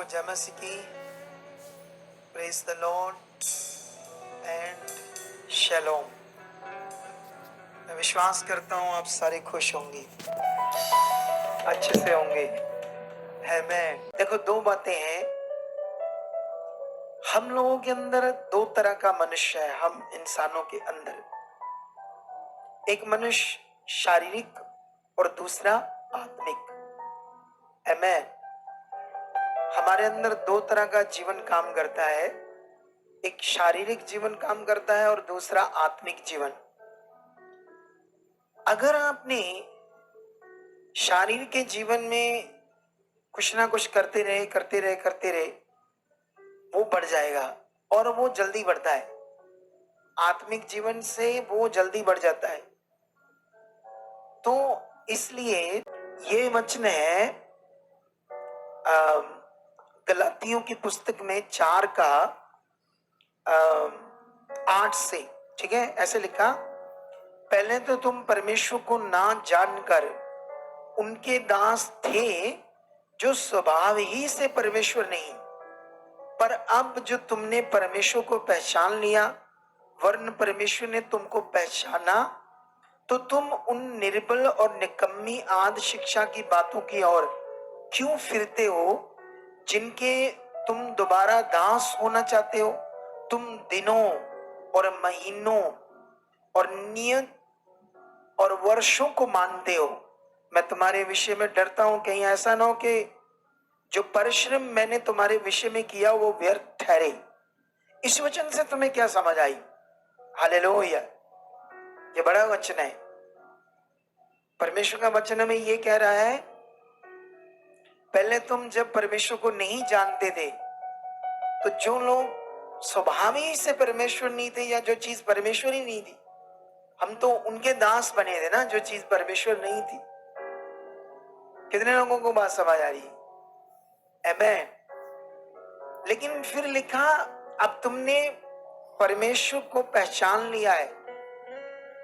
जय मसीह की। Praise the lord and shalom. मैं विश्वास करता हूँ आप सारे खुश होंगे, अच्छे से होंगे। है मैं देखो, दो बातें हैं। हम लोगों के अंदर दो तरह का मनुष्य है। हम इंसानों के अंदर एक मनुष्य शारीरिक और दूसरा आत्मिक। मैं हमारे अंदर दो तरह का जीवन काम करता है। एक शारीरिक जीवन काम करता है और दूसरा आत्मिक जीवन। अगर आपने शारीर के जीवन में कुछ ना कुछ करते रहे वो बढ़ जाएगा और वो जल्दी बढ़ता है। आत्मिक जीवन से वो जल्दी बढ़ जाता है। तो इसलिए ये वचन है गलातियों की पुस्तक में 4 का 8 से, ठीक है, ऐसे लिखा, पहले तो तुम परमेश्वर को ना जानकर उनके दास थे जो स्वभाव ही से परमेश्वर नहीं, पर अब जो तुमने परमेश्वर को पहचान लिया, वरन परमेश्वर ने तुमको पहचाना, तो तुम उन निर्बल और निकम्मी आद शिक्षा की बातों की ओर क्यों फिरते हो, जिनके तुम दोबारा दास होना चाहते हो। तुम दिनों और महीनों और नियत और वर्षों को मानते हो। मैं तुम्हारे विषय में डरता हूं, कहीं ऐसा ना हो कि जो परिश्रम मैंने तुम्हारे विषय में किया वो व्यर्थ ठहरे। इस वचन से तुम्हें क्या समझ आई? हालेलुया। ये बड़ा वचन है। परमेश्वर का वचन हमें ये कह रहा है, पहले तुम जब परमेश्वर को नहीं जानते थे, तो जो लोग स्वभाव ही से परमेश्वर नहीं थे या जो चीज परमेश्वर ही नहीं थी, हम तो उनके दास बने थे ना, जो चीज परमेश्वर नहीं थी। कितने लोगों को बात समझ आ रही है? आमेन। लेकिन फिर लिखा, अब तुमने परमेश्वर को पहचान लिया है।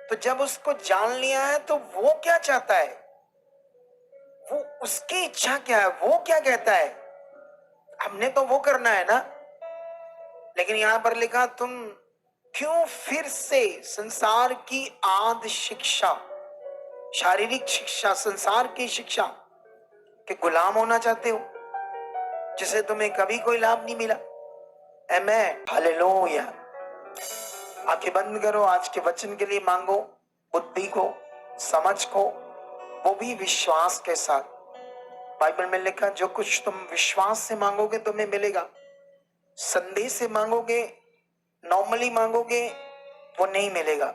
तो जब उसको जान लिया है तो वो क्या चाहता है, वो उसकी इच्छा क्या है, वो क्या कहता है, हमने तो वो करना है ना। लेकिन यहां पर लिखा, तुम क्यों फिर से संसार की आद शिक्षा, शारीरिक शिक्षा, संसार की शिक्षा के गुलाम होना चाहते हो, जिसे तुम्हें कभी कोई लाभ नहीं मिला। आमेन, हालेलुया। आंखें बंद करो, आज के वचन के लिए मांगो बुद्धि को, समझ को, वो भी विश्वास के साथ। बाइबल में लिखा, जो कुछ तुम विश्वास से मांगोगे तुम्हें मिलेगा। संदेह से मांगोगे, नॉर्मली मांगोगे, वो नहीं मिलेगा।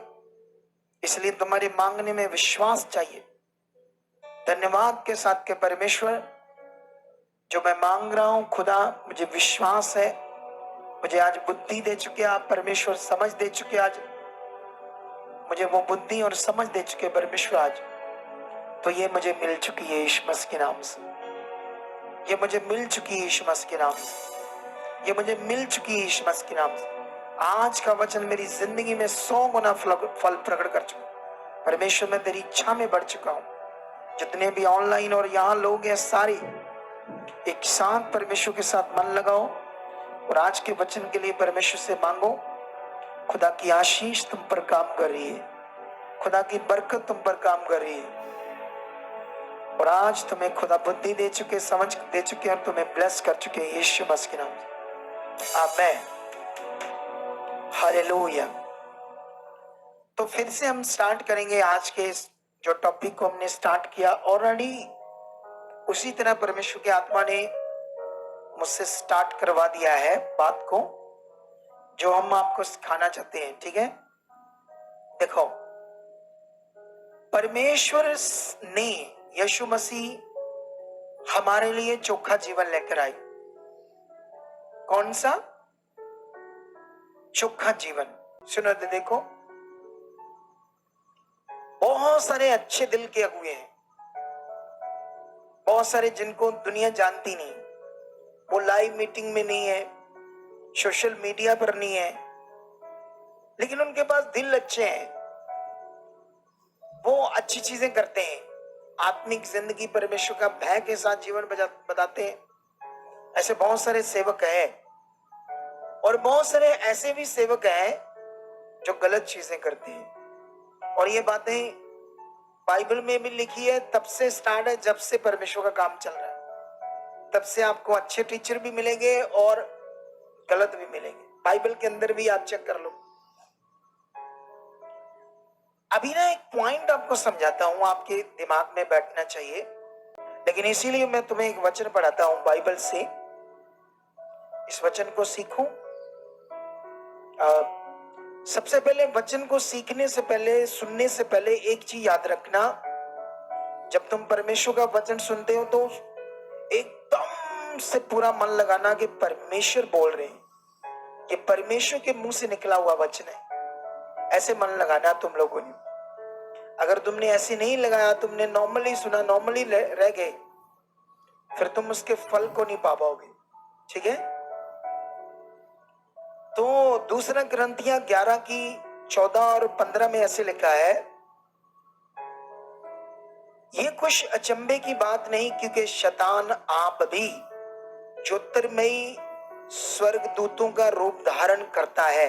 इसलिए तुम्हारे मांगने में विश्वास चाहिए। धन्यवाद के साथ के परमेश्वर, जो मैं मांग रहा हूं खुदा, मुझे विश्वास है, मुझे आज बुद्धि दे चुके आप परमेश्वर, समझ दे चुके आज मुझे, वो बुद्धि और समझ दे चुके परमेश्वर आज। तो ये मुझे मिल चुकी है यीशु मसीह के नाम से, ये मुझे मिल चुकी है यीशु मसीह के नाम से, ये मुझे मिल चुकी है यीशु मसीह के नाम से। आज का वचन मेरी जिंदगी में 100 गुना फल प्रकट कर चुका। परमेश्वर, मैं तेरी इच्छा में बढ़ चुका हूँ। जितने भी ऑनलाइन और यहाँ लोग हैं, सारे एक साथ परमेश्वर के साथ मन लगाओ और आज के वचन के लिए परमेश्वर से मांगो। खुदा की आशीष तुम पर काम कर रही है, खुदा की बरकत तुम पर काम कर रही है। और आज तुम्हें खुदा बुद्धि दे चुके, समझ दे चुके और तुम्हें ब्लेस कर चुके हैं यीशु मसीह के नाम से। आमेन, हालेलुया। तो फिर से हम स्टार्ट करेंगे आज के जो टॉपिक को हमने स्टार्ट किया ऑलरेडी, उसी तरह परमेश्वर की आत्मा ने मुझसे स्टार्ट करवा दिया है बात को, जो हम आपको सिखाना चाहते हैं। ठीक है, देखो, परमेश्वर ने यीशु मसीह हमारे लिए चोखा जीवन लेकर आई। कौन सा चोखा जीवन? सुनो तो देखो, बहुत सारे अच्छे दिल के अगुए हैं, बहुत सारे जिनको दुनिया जानती नहीं, वो लाइव मीटिंग में नहीं है, सोशल मीडिया पर नहीं है, लेकिन उनके पास दिल अच्छे हैं, वो अच्छी चीजें करते हैं, आत्मिक जिंदगी परमेश्वर का भय के साथ जीवन बताते हैं, ऐसे बहुत सारे सेवक हैं और बहुत सारे ऐसे भी सेवक हैं जो गलत चीजें करते हैं। और ये बातें बाइबल में भी लिखी है, तब से स्टार्ट है जब से परमेश्वर का काम चल रहा है। तब से आपको अच्छे टीचर भी मिलेंगे और गलत भी मिलेंगे। बाइबल के अंदर भी आप चेक कर लो। अभी ना एक पॉइंट आपको समझाता हूं, आपके दिमाग में बैठना चाहिए, लेकिन इसीलिए मैं तुम्हें एक वचन पढ़ाता हूं बाइबल से। इस वचन को सीखो। सबसे पहले वचन को सीखने से पहले, सुनने से पहले एक चीज याद रखना, जब तुम परमेश्वर का वचन सुनते हो तो एकदम से पूरा मन लगाना कि परमेश्वर बोल रहे हैं, कि परमेश्वर के मुंह से निकला हुआ वचन है, ऐसे मन लगाना तुम लोगों ने। अगर तुमने ऐसे नहीं लगाया, तुमने नॉर्मली सुना, नॉर्मली रह गए, फिर तुम उसके फल को नहीं पा पाओगे। ठीक है? तो दूसरा ग्रंथिया 11 की 14 और 15 में ऐसे लिखा है, ये कुछ अचंभे की बात नहीं, क्योंकि शैतान आप भी ज्योतिर्मयी स्वर्गदूतों का रूप धारण करता है,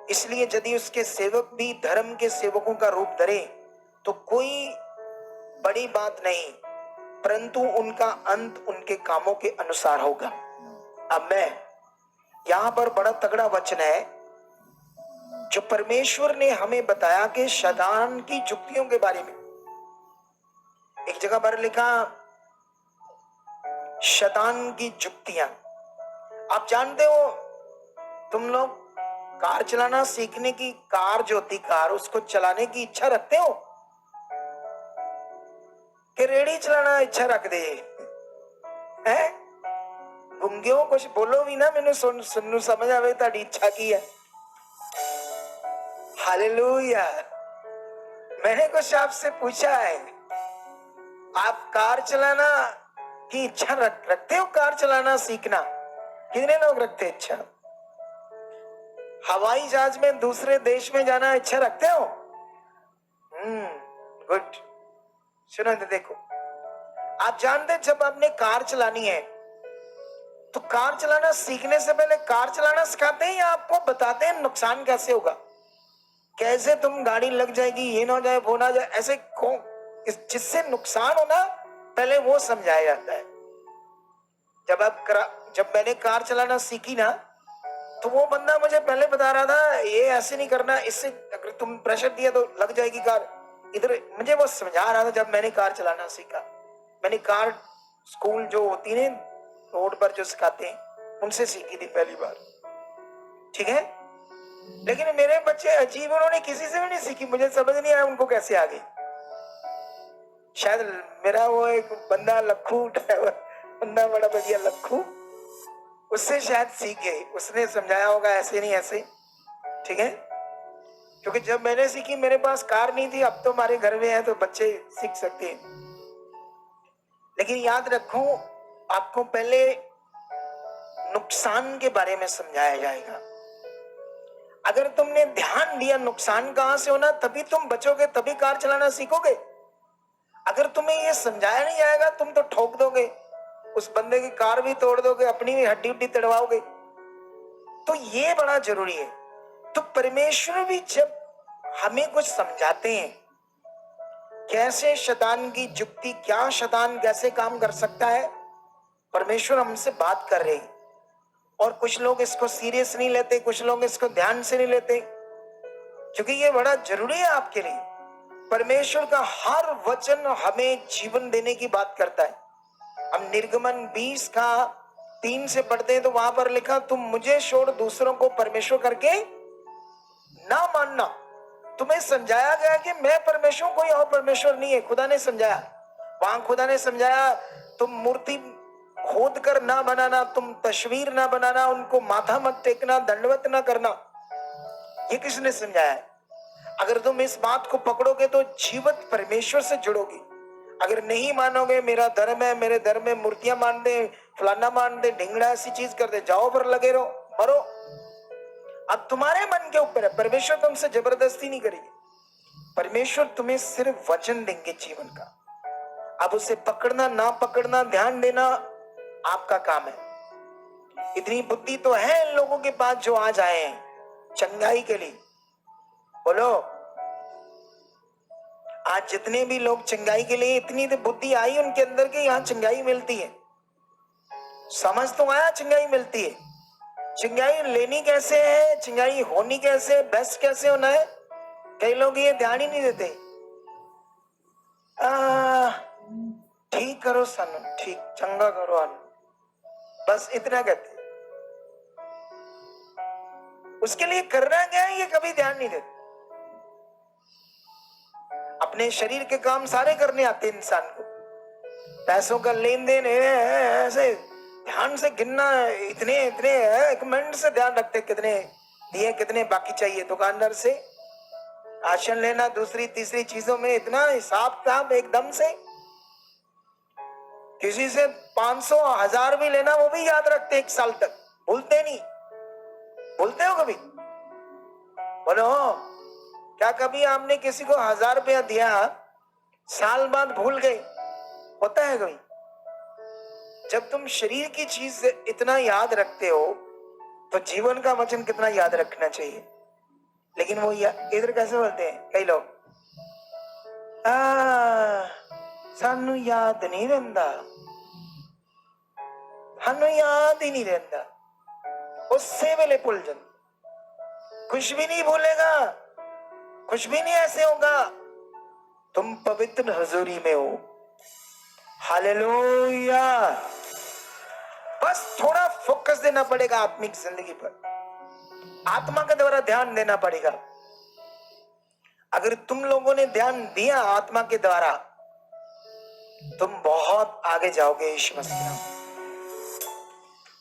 इसलिए यदि उसके सेवक भी धर्म के सेवकों का रूप धरे तो कोई बड़ी बात नहीं, परंतु उनका अंत उनके कामों के अनुसार होगा। अब मैं यहां पर बड़ा तगड़ा वचन है जो परमेश्वर ने हमें बताया कि शैतान की जुक्तियों के बारे में। एक जगह पर लिखा, शैतान की जुक्तियां। आप जानते हो, तुम लोग कार चलाना सीखने की, कार जो होती कार, उसको चलाने की इच्छा रखते हो कि रेडी चलाना इच्छा रख दे है? गुंगियों कुछ बोलो भी ना, मैंने सुनू समझ आवे ताड़ी इच्छा की है। हालेलुया। मैंने कुछ आपसे पूछा है, आप कार चलाना की इच्छा रखते हो? कार चलाना सीखना कितने लोग रखते हैं इच्छा? हवाई जहाज में दूसरे देश में जाना इच्छा रखते हो? गुड। सुनो तो देखो, आप जानते जब आपने कार चलानी है तो कार चलाना सीखने से पहले कार चलाना सिखाते हैं या आपको बताते हैं नुकसान कैसे होगा, कैसे तुम गाड़ी लग जाएगी, ये ना हो जाए, वो ना जाए, ऐसे जिससे नुकसान हो ना, पहले वो समझाया जाता है। जब मैंने कार चलाना सीखी ना, तो वो बंदा मुझे पहले बता रहा था ये ऐसे नहीं करना, इससे अगर तुम प्रेशर दिया तो लग जाएगी कार, इधर मुझे वो समझा रहा था। जब मैंने कार चलाना सीखा, मैंने कार स्कूल जो होती है रोड पर जो सिखाते हैं, उनसे सीखी थी पहली बार। ठीक है? लेकिन मेरे बच्चे अजीब, उन्होंने किसी से भी नहीं सीखी, मुझे समझ नहीं आया उनको कैसे आ गई। शायद मेरा वो एक बंदा लखू ड्राइवर, बंदा बड़ा बढ़िया लखू, उससे शायद सीख गए, उसने समझाया होगा ऐसे नहीं ऐसे। ठीक है? क्योंकि जब मैंने सीखी मेरे पास कार नहीं थी, अब तो हमारे घर में है तो बच्चे सीख सकते हैं। लेकिन याद रखो, आपको पहले नुकसान के बारे में समझाया जाएगा। अगर तुमने ध्यान दिया नुकसान कहां से होना, तभी तुम बचोगे, तभी कार चलाना सीखोगे। अगर तुम्हें ये समझाया नहीं जाएगा, तुम तो ठोक दोगे, उस बंदे की कार भी तोड़ दोगे, अपनी भी हड्डी उड्डी तड़वाओगे। तो ये बड़ा जरूरी है। तो परमेश्वर भी जब हमें कुछ समझाते हैं, कैसे शैतान की जुक्ति, क्या शैतान कैसे काम कर सकता है, परमेश्वर हमसे बात कर रहे हैं। और कुछ लोग इसको सीरियस नहीं लेते, कुछ लोग इसको ध्यान से नहीं लेते, क्योंकि ये बड़ा जरूरी है आपके लिए। परमेश्वर का हर वचन हमें जीवन देने की बात करता है। हम निर्गमन 20 का 3 से पढ़ते हैं तो वहां पर लिखा, तुम मुझे छोड़ दूसरों को परमेश्वर करके ना मानना। तुम्हें समझाया गया कि मैं परमेश्वर, कोई और परमेश्वर नहीं है, खुदा ने समझाया। वहां खुदा ने समझाया, तुम मूर्ति खोद कर ना बनाना, तुम तस्वीर ना बनाना, उनको माथा मत टेकना, दंडवत ना करना। ये किसने समझाया है? अगर तुम इस बात को पकड़ोगे तो जीवित परमेश्वर से जुड़ोगे। अगर नहीं मानोगे, मेरा धर्म है, मेरे धर्म में मूर्तियां मान दे, फलाना मान दे, ढिंगड़ा ऐसी चीज कर दे, जाओ पर लगे रहो, मरो। अब तुम्हारे मन के ऊपर है, परमेश्वर तुमसे जबरदस्ती नहीं करेगी। परमेश्वर तुम्हें सिर्फ वचन देंगे जीवन का। अब उसे पकड़ना ना पकड़ना, ध्यान देना आपका काम है। इतनी बुद्धि तो है इन लोगों के पास जो आज आए हैं चंगाई के लिए। बोलो, आज जितने भी लोग चंगाई के लिए, इतनी तो बुद्धि आई उनके अंदर के यहाँ चंगाई मिलती है। समझ तो आया चंगाई मिलती है। चंगाई लेनी कैसे है, चंगाई होनी कैसे, बेस्ट कैसे होना है, कई लोग ये ध्यान ही नहीं देते। ठीक करो सन, ठीक चंगा करो अन, बस इतना कहते। उसके लिए करना क्या है ये कभी ध्यान नहीं देते। अपने शरीर के काम सारे करने आते इंसान को, पैसों का लेन देन ऐसे ध्यान से गिनना, इतने इतने एक मिनट से ध्यान रखते कितने दिए कितने बाकी चाहिए। दुकानदार से आशन लेना, दूसरी तीसरी चीजों में इतना हिसाब किताब एकदम से। किसी से 500 1000 भी लेना वो भी याद रखते 1 साल तक, भूलते नहीं। भूलते हो कभी? बोलो, क्या कभी आपने किसी को 1000 रुपया दिया साल बाद भूल गए? होता है कभी? जब तुम शरीर की चीज इतना याद रखते हो तो जीवन का वचन कितना याद रखना चाहिए। लेकिन वो इधर कैसे बोलते हैं कई लोग, सानू याद नहीं रहता, सानू याद ही नहीं रहता। उससे वेले भूल जाते। कुछ भी नहीं भूलेगा, कुछ भी नहीं ऐसे होगा। तुम पवित्र हजूरी में हो। हालेलुया। बस थोड़ा फोकस देना पड़ेगा आत्मिक जिंदगी पर, आत्मा के द्वारा ध्यान देना पड़ेगा। अगर तुम लोगों ने ध्यान दिया आत्मा के द्वारा, तुम बहुत आगे जाओगे यीशु मसीह में।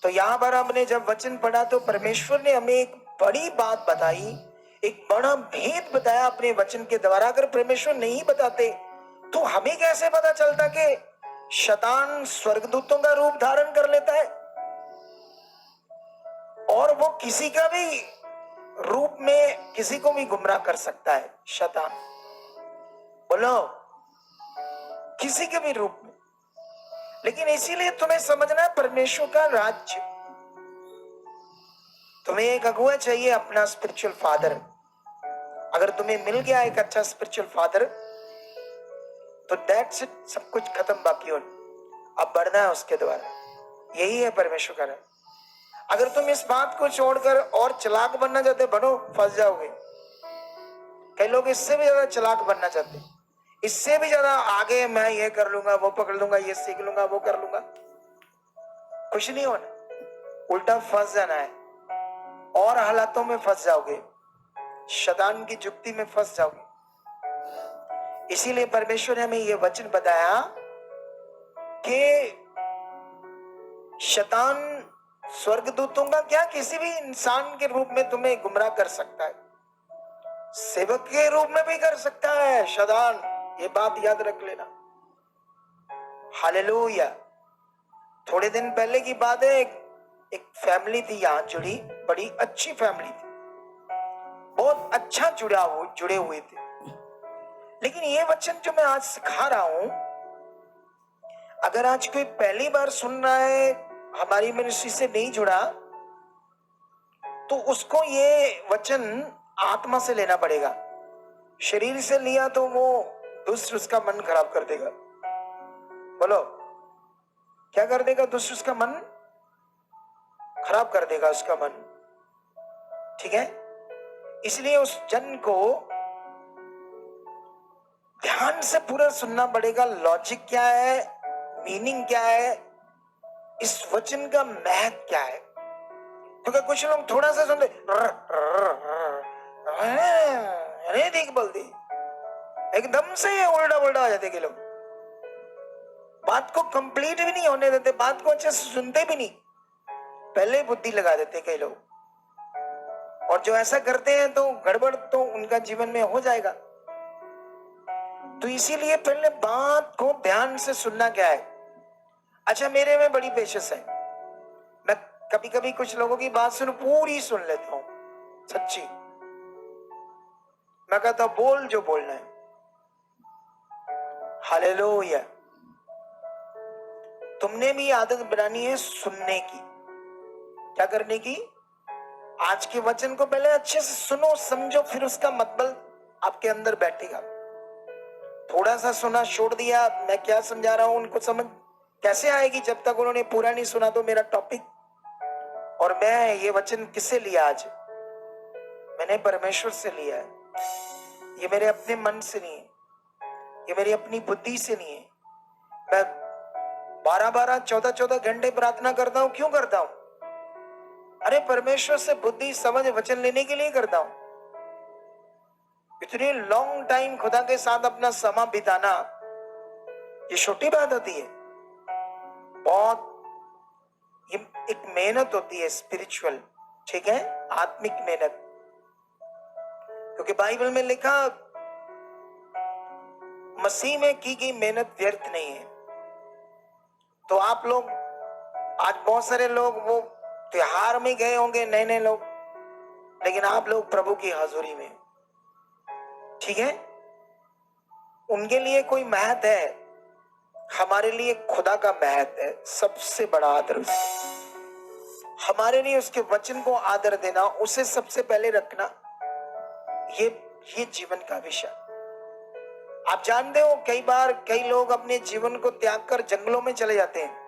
तो यहां पर हमने जब वचन पढ़ा तो परमेश्वर ने हमें एक बड़ी बात बताई, एक बड़ा भेद बताया अपने वचन के द्वारा। अगर परमेश्वर नहीं बताते तो हमें कैसे पता चलता कि शैतान स्वर्गदूतों का रूप धारण कर लेता है और वो किसी का भी रूप में किसी को भी गुमराह कर सकता है शैतान। बोलो, किसी के भी रूप में। लेकिन इसीलिए तुम्हें समझना है परमेश्वर का राज्य, तुम्हें एक अगुआ चाहिए, अपना स्पिरिचुअल फादर। अगर तुम्हें मिल गया एक अच्छा स्पिरिचुअल फादर तो दैट्स इट, सब कुछ खत्म, बाकी और अब बढ़ना है उसके द्वारा। यही है परमेश्वर का राज्य। अगर तुम इस बात को छोड़कर और चालाक बनना चाहते बनो, फंस जाओगे। कई लोग इससे भी ज्यादा चालाक बनना चाहते, इससे भी ज्यादा आगे, मैं ये कर लूंगा, वो पकड़ लूंगा, ये सीख लूंगा, वो कर लूंगा। कुछ नहीं होना, उल्टा फंस जाना है और हालातों में फंस जाओगे, शैतान की जुक्ति में फंस जाओगे। इसीलिए परमेश्वर ने हमें यह वचन बताया कि शैतान स्वर्गदूतों का क्या, किसी भी इंसान के रूप में तुम्हें गुमराह कर सकता है, सेवक के रूप में भी कर सकता है शैतान। ये बात याद रख लेना। हालेलुया। थोड़े दिन पहले की बात है, एक फैमिली थी यहां जुड़ी, बड़ी अच्छी फैमिली थी, बहुत अच्छा जुड़े हुए थे। लेकिन ये वचन जो मैं आज सिखा रहा हूं, अगर आज कोई पहली बार सुन रहा है, हमारी मिनिस्ट्री से नहीं जुड़ा, तो उसको ये वचन आत्मा से लेना पड़ेगा। शरीर से लिया तो वो दुष्ट उसका मन खराब कर देगा। बोलो, क्या कर देगा? दुष्ट उसका मन खराब कर देगा, उसका मन। ठीक है, इसलिए उस जन को ध्यान से पूरा सुनना पड़ेगा। लॉजिक क्या है, मीनिंग क्या है, इस वचन का महत्व क्या है। क्योंकि कुछ लोग थोड़ा सा सुनते, अरे देख बोलते, एकदम से उल्टा उल्टा आ जाते के लोग, बात को कंप्लीट भी नहीं होने देते, बात को अच्छे से सुनते भी नहीं, पहले बुद्धि लगा देते कई लोग। और जो ऐसा करते हैं तो गड़बड़ तो उनका जीवन में हो जाएगा। तो इसीलिए पहले बात को ध्यान से सुनना क्या है। अच्छा, मेरे में बड़ी पेशेंस है, मैं कभी कभी कुछ लोगों की बात पूरी सुन लेता हूं, सच्ची। मैं कहता हूं बोल जो बोलना है। हालेलुया। तुमने भी आदत बनानी है सुनने की। क्या करने की? आज के वचन को पहले अच्छे से सुनो, समझो, फिर उसका मतलब आपके अंदर बैठेगा। थोड़ा सा सुना, छोड़ दिया, मैं क्या समझा रहा हूं उनको समझ कैसे आएगी जब तक उन्होंने पूरा नहीं सुना तो मेरा टॉपिक। और मैं ये वचन किससे लिया आज? मैंने परमेश्वर से लिया है। ये मेरे अपने मन से नहीं है, ये मेरी अपनी बुद्धि से नहीं है। मैं 12-12, 14-14 घंटे प्रार्थना करता हूं। क्यों करता हूं? अरे परमेश्वर से बुद्धि समझ वचन लेने के लिए करता हूं। इतनी लॉन्ग टाइम खुदा के साथ अपना समय बिताना ये छोटी बात होती है? बहुत ये एक मेहनत होती है, स्पिरिचुअल, ठीक है, आत्मिक मेहनत। क्योंकि बाइबल में लिखा मसीह में की गई मेहनत व्यर्थ नहीं है। तो आप लोग आज बहुत सारे लोग वो त्योहार में गए होंगे, नए नए लोग, लेकिन आप लोग प्रभु की हाजुरी में, ठीक है, उनके लिए कोई महत्व है, हमारे लिए खुदा का महत्व है, सबसे बड़ा आदर। हमारे लिए उसके वचन को आदर देना, उसे सबसे पहले रखना, ये जीवन का विषय। आप जानते हो कई बार कई लोग अपने जीवन को त्याग कर जंगलों में चले जाते हैं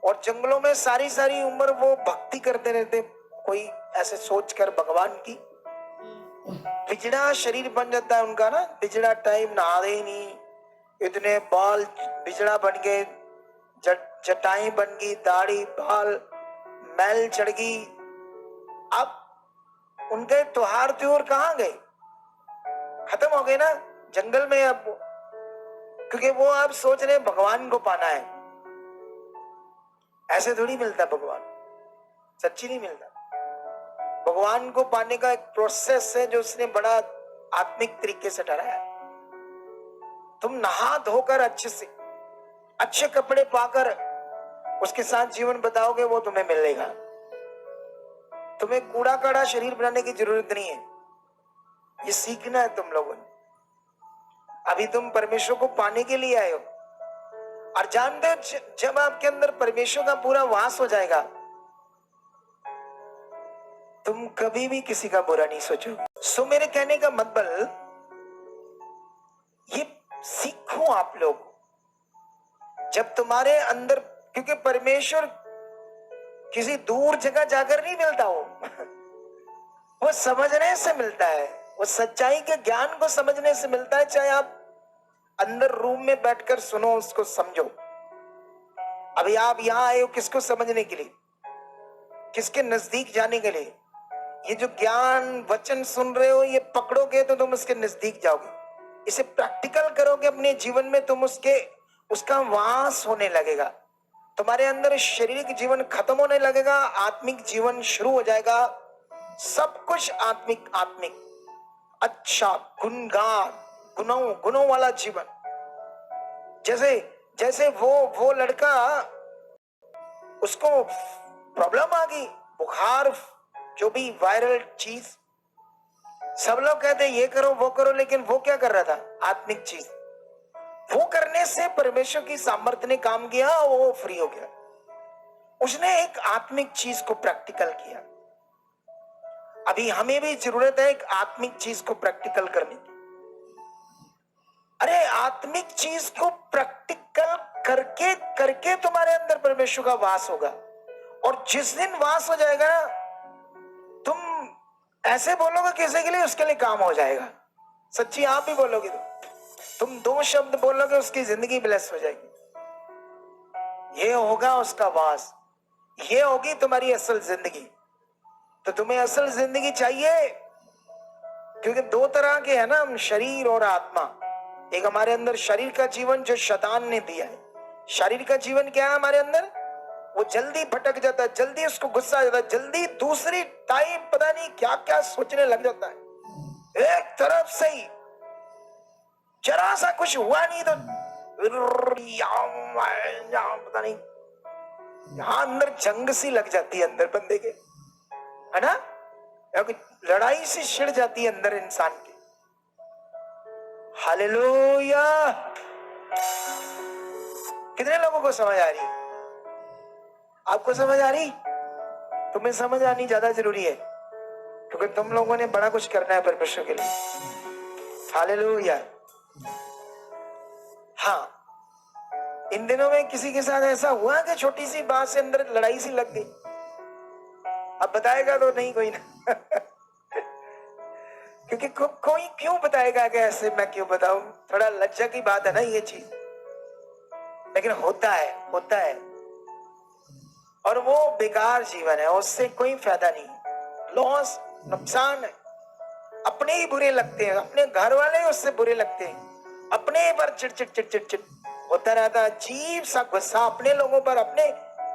और जंगलों में सारी सारी उम्र वो भक्ति करते रहते, कोई ऐसे सोचकर भगवान की। बिजड़ा शरीर बन जाता है उनका ना, बिजड़ा टाइम नहाते ही नहीं, इतने बाल बिजड़ा बन गए, जटाएं बन गई, दाढ़ी बाल मैल चढ़ गई। अब उनके त्योहार त्योहार कहाँ गए? खत्म हो गए ना जंगल में। अब क्योंकि वो अब सोच रहे भगवान को पाना है। ऐसे थोड़ी मिलता भगवान, सच्ची नहीं मिलता। भगवान को पाने का एक प्रोसेस है जो उसने बड़ा आत्मिक तरीके से ठहराया। तुम नहा धोकर अच्छे से अच्छे कपड़े पाकर उसके साथ जीवन बताओगे, वो तुम्हें मिलेगा। तुम्हें कूड़ा काड़ा शरीर बनाने की जरूरत नहीं है, ये सीखना है तुम लोगों ने। अभी तुम परमेश्वर को पाने के लिए आए हो। और जानते हो जब आपके अंदर परमेश्वर का पूरा वास हो जाएगा, तुम कभी भी किसी का बुरा नहीं सोचोगे। सो मेरे कहने का मतलब ये सीखो आप लोग। जब तुम्हारे अंदर, क्योंकि परमेश्वर किसी दूर जगह जाकर नहीं मिलता, वो समझने से मिलता है, वो सच्चाई के ज्ञान को समझने से मिलता है। चाहे आप अंदर रूम में बैठकर सुनो, उसको समझो। अभी आप यहां आए हो किसको समझने के लिए? किसके नजदीक जाने के लिए? ये जो ज्ञान वचन सुन रहे हो, ये पकड़ोगे तो तुम उसके नजदीक जाओगे। इसे प्रैक्टिकल करोगे अपने जीवन में, तुम उसका वास होने लगेगा। तुम्हारे अंदर शारीरिक जीवन खत्म होने लगेगा, आत्मिक जीवन शुरू हो जाएगा। सब कुछ आत्मिक आत्मिक, अच्छा, गुणगान, गुणों वाला जीवन। जैसे जैसे वो लड़का, उसको प्रॉब्लम आ गई, बुखार, जो भी वायरल चीज, सब लोग कहते ये करो वो करो, लेकिन वो क्या कर रहा था? आत्मिक चीज। वो करने से परमेश्वर की सामर्थ्य ने काम किया, वो फ्री हो गया। उसने एक आत्मिक चीज को प्रैक्टिकल किया। अभी हमें भी जरूरत है एक आत्मिक चीज को प्रैक्टिकल करने की। अरे आत्मिक चीज को प्रैक्टिकल करके करके तुम्हारे अंदर परमेश्वर का वास होगा। और जिस दिन वास हो जाएगा ना, तुम ऐसे बोलोगे किसी के लिए, उसके लिए काम हो जाएगा। सच्ची आप भी बोलोगे तो तुम 2 शब्द बोलोगे, उसकी जिंदगी ब्लेस हो जाएगी। ये होगा उसका वास, ये होगी तुम्हारी असल जिंदगी। तो तुम्हें असल जिंदगी चाहिए, क्योंकि 2 तरह के है ना हम, शरीर और आत्मा। एक हमारे अंदर शरीर का जीवन जो शैतान ने दिया है। शरीर का जीवन क्या है हमारे अंदर? वो जल्दी भटक जाता है, जल्दी उसको गुस्सा आ जाता है, जल्दी दूसरी टाइम पता नहीं क्या क्या सोचने लग जाता है। एक तरफ से ही जरा सा कुछ हुआ नहीं तो पता नहीं, यहां अंदर जंग सी लग जाती है अंदर बंदे के, है ना? लड़ाई सी छिड़ जाती है अंदर इंसान की। हालेलुया! कितने लोगों को समझ आ रही? आपको समझ आ रही? तुम्हें समझ आनी ज्यादा जरूरी है, क्योंकि तुम लोगों ने बड़ा कुछ करना है परमेश्वर के लिए। हालेलुया। हाँ, इन दिनों में किसी के साथ ऐसा हुआ कि छोटी सी बात से अंदर लड़ाई सी लग गई? अब बताएगा तो नहीं कोई ना। क्योंकि कोई क्यों बताएगा कि ऐसे मैं क्यों बताऊं? थोड़ा लज्जा की बात है ना ये चीज, लेकिन होता है, होता है। और वो बेकार जीवन है, उससे कोई फायदा नहीं, लॉस, नुकसान है। अपने ही बुरे लगते हैं, अपने घर वाले उससे बुरे लगते हैं, अपने पर चिड़चिड़ चिड़चिड़ चिड़ होता रहता है, अजीब सा गुस्सा अपने लोगों पर, अपने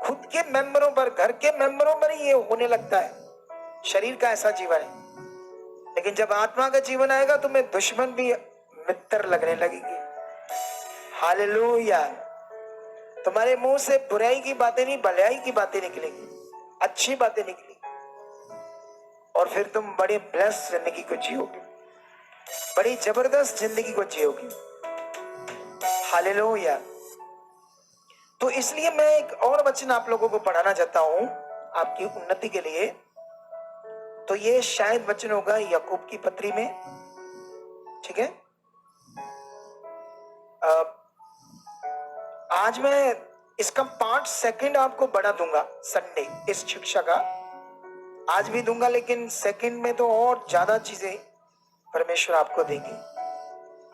खुद के मेंबरों पर, घर के मेंबरों पर ही ये होने लगता है। शरीर का ऐसा जीवन है। लेकिन जब आत्मा का जीवन आएगा तुम्हें दुश्मन भी मित्र लगने लगेगी। हालेलुया। तुम्हारे मुंह से बुराई की बातें नहीं, भलाई की बातें निकलेंगी, अच्छी बातें निकलेंगी, और फिर तुम बड़े ब्लेस जिंदगी को जियोगे, बड़ी जबरदस्त जिंदगी को जियोगे। हालेलुया। तो इसलिए मैं एक और वचन आप लोगों को पढ़ाना चाहता हूं आपकी उन्नति के लिए। तो ये शायद वचन होगा याकूब की पत्री में, ठीक है। आज मैं इसका 5 सेकंड आपको बढ़ा दूंगा संडे, इस शिक्षा का आज भी दूंगा, लेकिन सेकंड में तो और ज्यादा चीजें परमेश्वर आपको देंगे।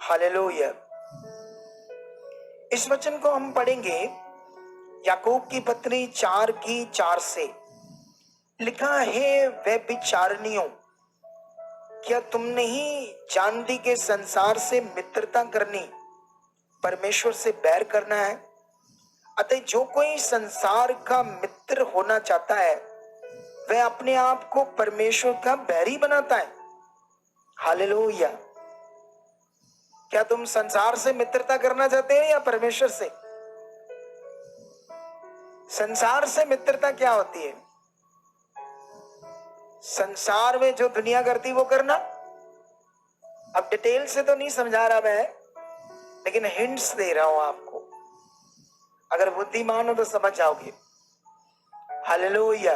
हालेलुया। इस वचन को हम पढ़ेंगे याकूब की पत्री 4:4 से। लिखा है, वे विचारनियों, क्या तुम नहीं जानती के संसार से मित्रता करनी परमेश्वर से बैर करना है? अतः जो कोई संसार का मित्र होना चाहता है वह अपने आप को परमेश्वर का बैरी बनाता है। हालेलुया। क्या तुम संसार से मित्रता करना चाहते हो या परमेश्वर से? संसार से मित्रता क्या होती है? संसार में जो दुनिया करती वो करना। अब डिटेल से तो नहीं समझा रहा मैं, लेकिन हिंट्स दे रहा हूं आपको, अगर बुद्धिमान हो तो समझ जाओगे। हालेलुया।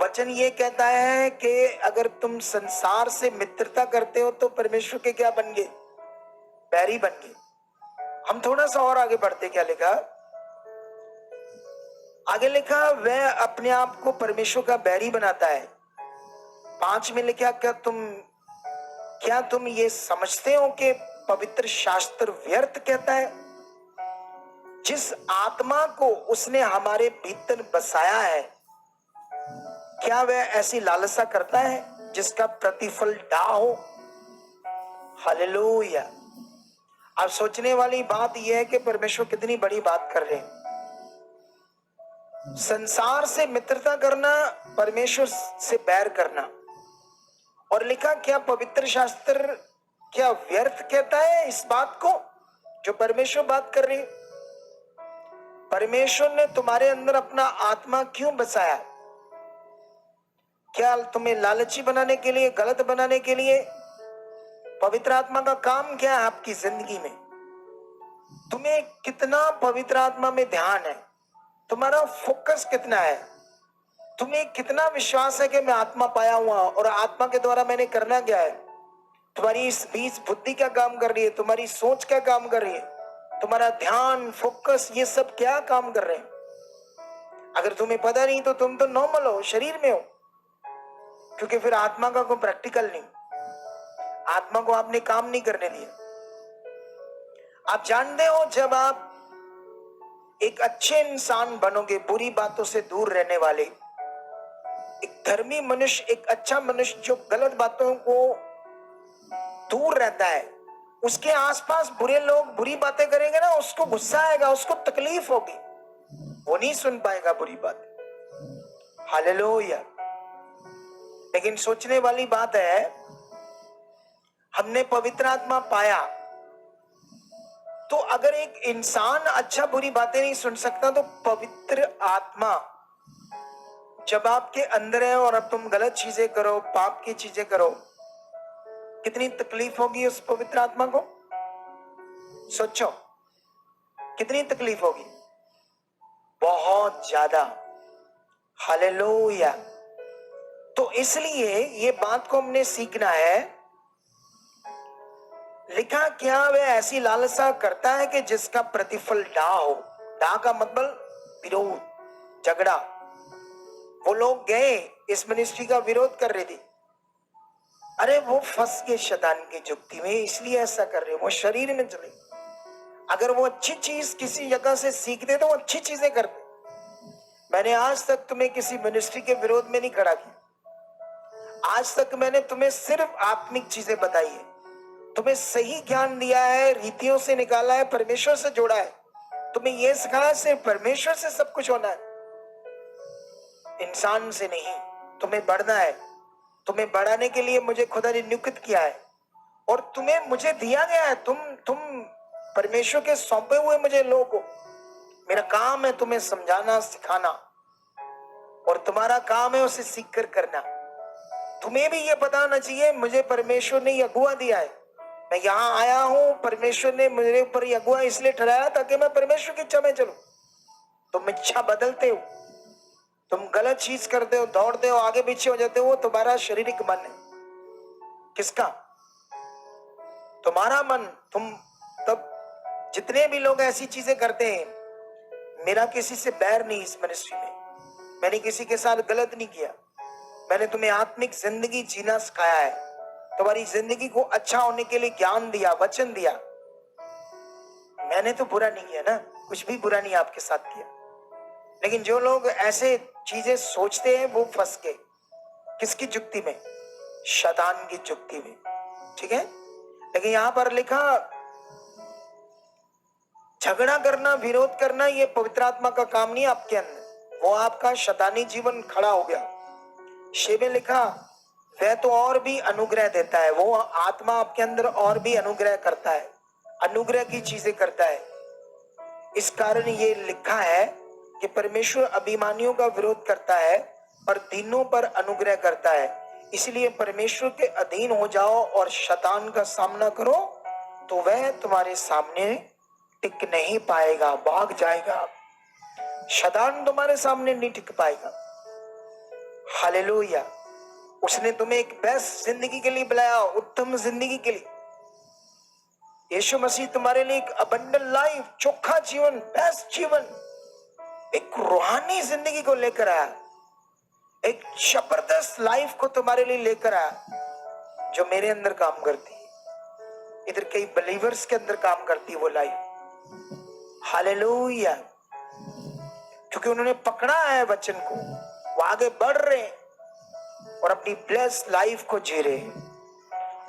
वचन ये कहता है कि अगर तुम संसार से मित्रता करते हो तो परमेश्वर के क्या बन गए? बैरी बन गए। हम थोड़ा सा और आगे बढ़ते, क्या लिखा आगे? लिखा, वह अपने आप को परमेश्वर का बैरी बनाता है। 5 में लिखा, क्या तुम ये समझते हो कि पवित्र शास्त्र व्यर्थ कहता है? जिस आत्मा को उसने हमारे भीतर बसाया है, क्या वह ऐसी लालसा करता है जिसका प्रतिफल दाह हो? हालेलुया। अब सोचने वाली बात यह है कि परमेश्वर कितनी बड़ी बात कर रहे हैं। संसार से मित्रता करना, परमेश्वर से बैर करना। और लिखा, क्या पवित्र शास्त्र क्या व्यर्थ कहता है इस बात को जो परमेश्वर बात कर रही है? परमेश्वर ने तुम्हारे अंदर अपना आत्मा क्यों बसाया? क्या तुम्हें लालची बनाने के लिए, गलत बनाने के लिए? पवित्र आत्मा का काम क्या है आपकी जिंदगी में? तुम्हें कितना पवित्र आत्मा में ध्यान है? तुम्हारा फोकस कितना है? तुम्हें कितना विश्वास है कि मैं आत्मा पाया हुआ और आत्मा के द्वारा मैंने करना क्या है? तुम्हारी इस बीच बुद्धि क्या काम कर रही है? तुम्हारी सोच क्या काम कर रही है? तुम्हारा ध्यान, फोकस, ये सब क्या काम कर रहे हैं? अगर तुम्हें पता नहीं तो तुम तो नॉर्मल हो, शरीर में हो, क्योंकि फिर आत्मा का कोई प्रैक्टिकल नहीं, आत्मा को आपने काम नहीं करने दिया। आप जानते हो, जब आप एक अच्छे इंसान बनोगे, बुरी बातों से दूर रहने वाले, एक धर्मी मनुष्य, एक अच्छा मनुष्य जो गलत बातों को दूर रहता है, उसके आसपास बुरे लोग बुरी बातें करेंगे ना, उसको गुस्सा आएगा, उसको तकलीफ होगी, वो नहीं सुन पाएगा बुरी बात। हालेलुया। लेकिन सोचने वाली बात है, हमने पवित्र आत्मा पाया, तो अगर एक इंसान अच्छा बुरी बातें नहीं सुन सकता, तो पवित्र आत्मा जब आपके अंदर है और अब तुम गलत चीजें करो, पाप की चीजें करो, कितनी तकलीफ होगी उस पवित्र आत्मा को? सोचो, कितनी तकलीफ होगी? बहुत ज्यादा। हालेलुया। तो इसलिए ये बात को हमने सीखना है। लिखा क्या वह ऐसी लालसा करता है कि जिसका प्रतिफल डा हो। डा का मतलब विरोध, झगड़ा। वो लोग गए, इस मिनिस्ट्री का विरोध कर रहे थे। अरे वो फंस गए शैतान की जुक्ति में, इसलिए ऐसा कर रहे। वो शरीर में चले। अगर वो अच्छी चीज किसी जगह से सीखते तो वो अच्छी चीजें करते। मैंने आज तक तुम्हें किसी मिनिस्ट्री के विरोध में नहीं खड़ा किया। आज तक मैंने तुम्हें सिर्फ आत्मिक चीजें बताई है, तुम्हें सही ज्ञान दिया है, रीतियों से निकाला है, परमेश्वर से जोड़ा है। तुम्हें यह सिखाया सिर्फ परमेश्वर से सब कुछ होना है, इंसान से नहीं। तुम्हें बढ़ना है। तुम्हें बढ़ाने के लिए मुझे खुदा ने नियुक्त किया है और तुम्हें मुझे दिया गया है। तुम परमेश्वर के सौंपे हुए मुझे लोग हो। मेरा काम है तुम्हें समझाना, सिखाना, और तुम्हारा काम है उसे सीख कर करना। तुम्हें भी ये पता होना चाहिए मुझे परमेश्वर ने अगुआ दिया है। मैं यहाँ आया हूं, परमेश्वर ने मेरे ऊपर अगुआ इसलिए ठहराया ताकि मैं परमेश्वर की इच्छा में चलूं। तुम इच्छा बदलते हो, तुम गलत चीज करते हो, दौड़ते हो, आगे पीछे हो जाते हो, तुम्हारा शारीरिक मन है। किसका? तुम्हारा मन। तुम तब जितने भी लोग ऐसी चीजें करते हैं, मेरा किसी से बैर नहीं इस मिनिस्ट्री में, मैंने किसी के साथ गलत नहीं किया। मैंने तुम्हें आत्मिक जिंदगी जीना सिखाया है, तुम्हारी जिंदगी को अच्छा होने के लिए ज्ञान दिया, वचन दिया। मैंने तो बुरा नहीं किया ना, कुछ भी बुरा नहीं आपके साथ किया। लेकिन जो लोग ऐसे चीजें सोचते हैं वो फंस गए। किसकी जुक्ति में? शैतान की जुक्ति में। ठीक है। लेकिन यहां पर लिखा झगड़ा करना, विरोध करना, ये पवित्र आत्मा का काम नहीं आपके अंदर, वो आपका शैतानी जीवन खड़ा हो गया। शे में लिखा वह तो और भी अनुग्रह देता है। वो आत्मा आपके अंदर और भी अनुग्रह करता है, अनुग्रह की चीजें करता है। इस कारण ये लिखा है कि परमेश्वर अभिमानियों का विरोध करता है और दीनों पर अनुग्रह करता है। इसलिए परमेश्वर के अधीन हो जाओ और शैतान का सामना करो, तो वह तुम्हारे सामने टिक नहीं पाएगा, भाग जाएगा। शैतान तुम्हारे सामने नहीं टिक पाएगा। हालेलुया। उसने तुम्हें एक बेस्ट जिंदगी के लिए बुलाया, उत्तम जिंदगी के लिए। यीशु मसीह तुम्हारे लिए एक अबंडल लाइफ, चोखा जीवन, बेस्ट जीवन, एक रूहानी जिंदगी को लेकर आया, एक जबरदस्त लाइफ को तुम्हारे लिए लेकर आया, जो मेरे अंदर काम करती है, इधर कई बिलीवर्स के अंदर काम करती है वो लाइफ। हालेलुया। क्योंकि उन्होंने पकड़ा है वचन को, वो आगे बढ़ रहे हैं और अपनी ब्लेस्ड लाइफ को जी रहे हैं।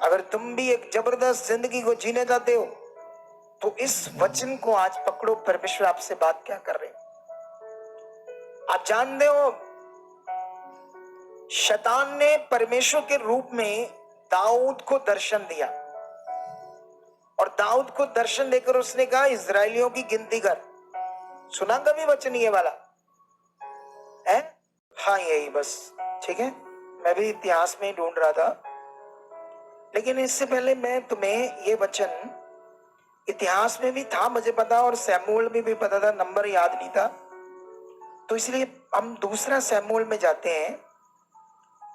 अगर तुम भी एक जबरदस्त जिंदगी को जीने चाहते हो तो इस वचन को आज पकड़ो। परमेश्वर आपसे बात क्या कर रहे हैं? आप जानते हो शैतान ने परमेश्वर के रूप में दाऊद को दर्शन दिया और दाऊद को दर्शन देकर उसने कहा इजरायलियों की गिनती कर। सुना कभी वचन ये वाला है? हाँ यही बस। ठीक है, मैं भी इतिहास में ढूंढ रहा था, लेकिन इससे पहले मैं तुम्हें ये वचन इतिहास में भी था मुझे पता और सैमुएल में भी पता था, नंबर याद नहीं था, तो इसलिए हम दूसरा सैमुएल में जाते हैं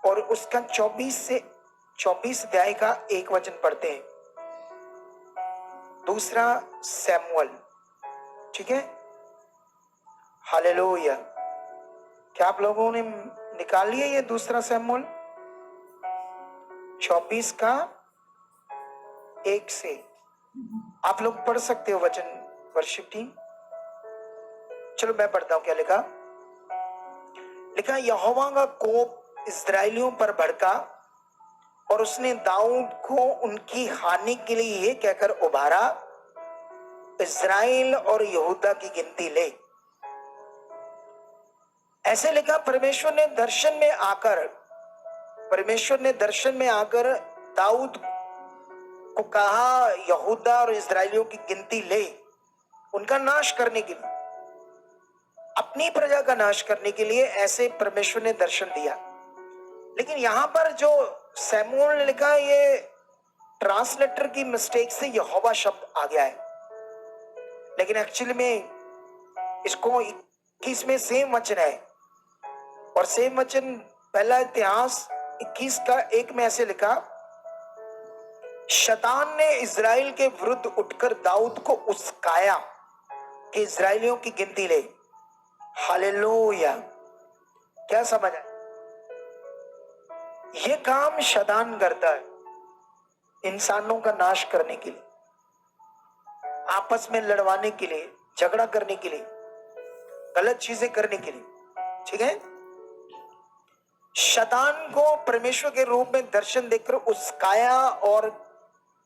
और उसका 24 अध्याय का एक वचन पढ़ते हैं। दूसरा सैमुएल। ठीक है। हालेलुया। क्या आप लोगों ने निकाल लिया ये दूसरा सैमुएल 24 का 1 से? आप लोग पढ़ सकते हो वचन, वर्शिप टीम। चलो मैं पढ़ता हूं क्या लिखा। लिखा यहोवा का कोप इस्राएलियों पर भड़का और उसने दाऊद को उनकी हानि के लिए ये कहकर उभारा इस्राएल और यहूदा की गिनती ले। ऐसे लिखा परमेश्वर ने दर्शन में आकर दाऊद को कहा यहूदा और इस्राएलियों की गिनती ले, उनका नाश करने के लिए, अपनी प्रजा का नाश करने के लिए। ऐसे परमेश्वर ने दर्शन दिया। लेकिन यहां पर जो सैमुएल ने लिखा, ये ट्रांसलेटर की मिस्टेक से यहोवा शब्द आ गया है, लेकिन एक्चुअली में इसको 21 में सेम वचन है, और सेम वचन पहला इतिहास 21 का 1 में ऐसे लिखा, शैतान ने इज़राइल के विरुद्ध उठकर दाऊद को उस्काया कि इज़राइलियों की गिनती ले। हालेलुया। क्या समझ आया? ये काम शैतान करता है इंसानों का नाश करने के लिए, आपस में लड़वाने के लिए, झगड़ा करने के लिए, गलत चीजें करने के लिए। ठीक है, शैतान को परमेश्वर के रूप में दर्शन देकर उस्काया और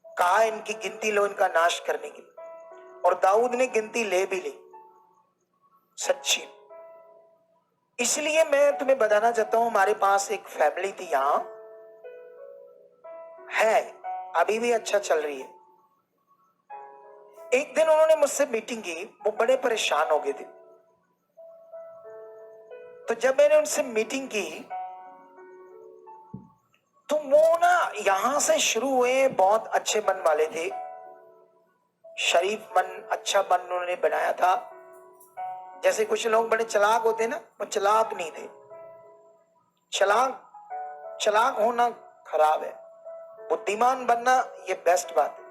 कहा इनकी गिनती लो, इनका नाश करने के लिए। और दाऊद ने गिनती ले भी ली, सच्ची। इसलिए मैं तुम्हें बताना चाहता हूं, हमारे पास एक फैमिली थी, यहां है, अभी भी अच्छा चल रही है। एक दिन उन्होंने मुझसे मीटिंग की, वो बड़े परेशान हो गए थे। तो जब मैंने उनसे मीटिंग की तो वो ना यहां से शुरू हुए, बहुत अच्छे मन वाले थे, शरीफ मन, अच्छा मन उन्होंने बनाया था। जैसे कुछ लोग बड़े चालाक होते ना, वो चालाक नहीं थे। चालाक होना खराब है, बुद्धिमान बनना ये बेस्ट बात है।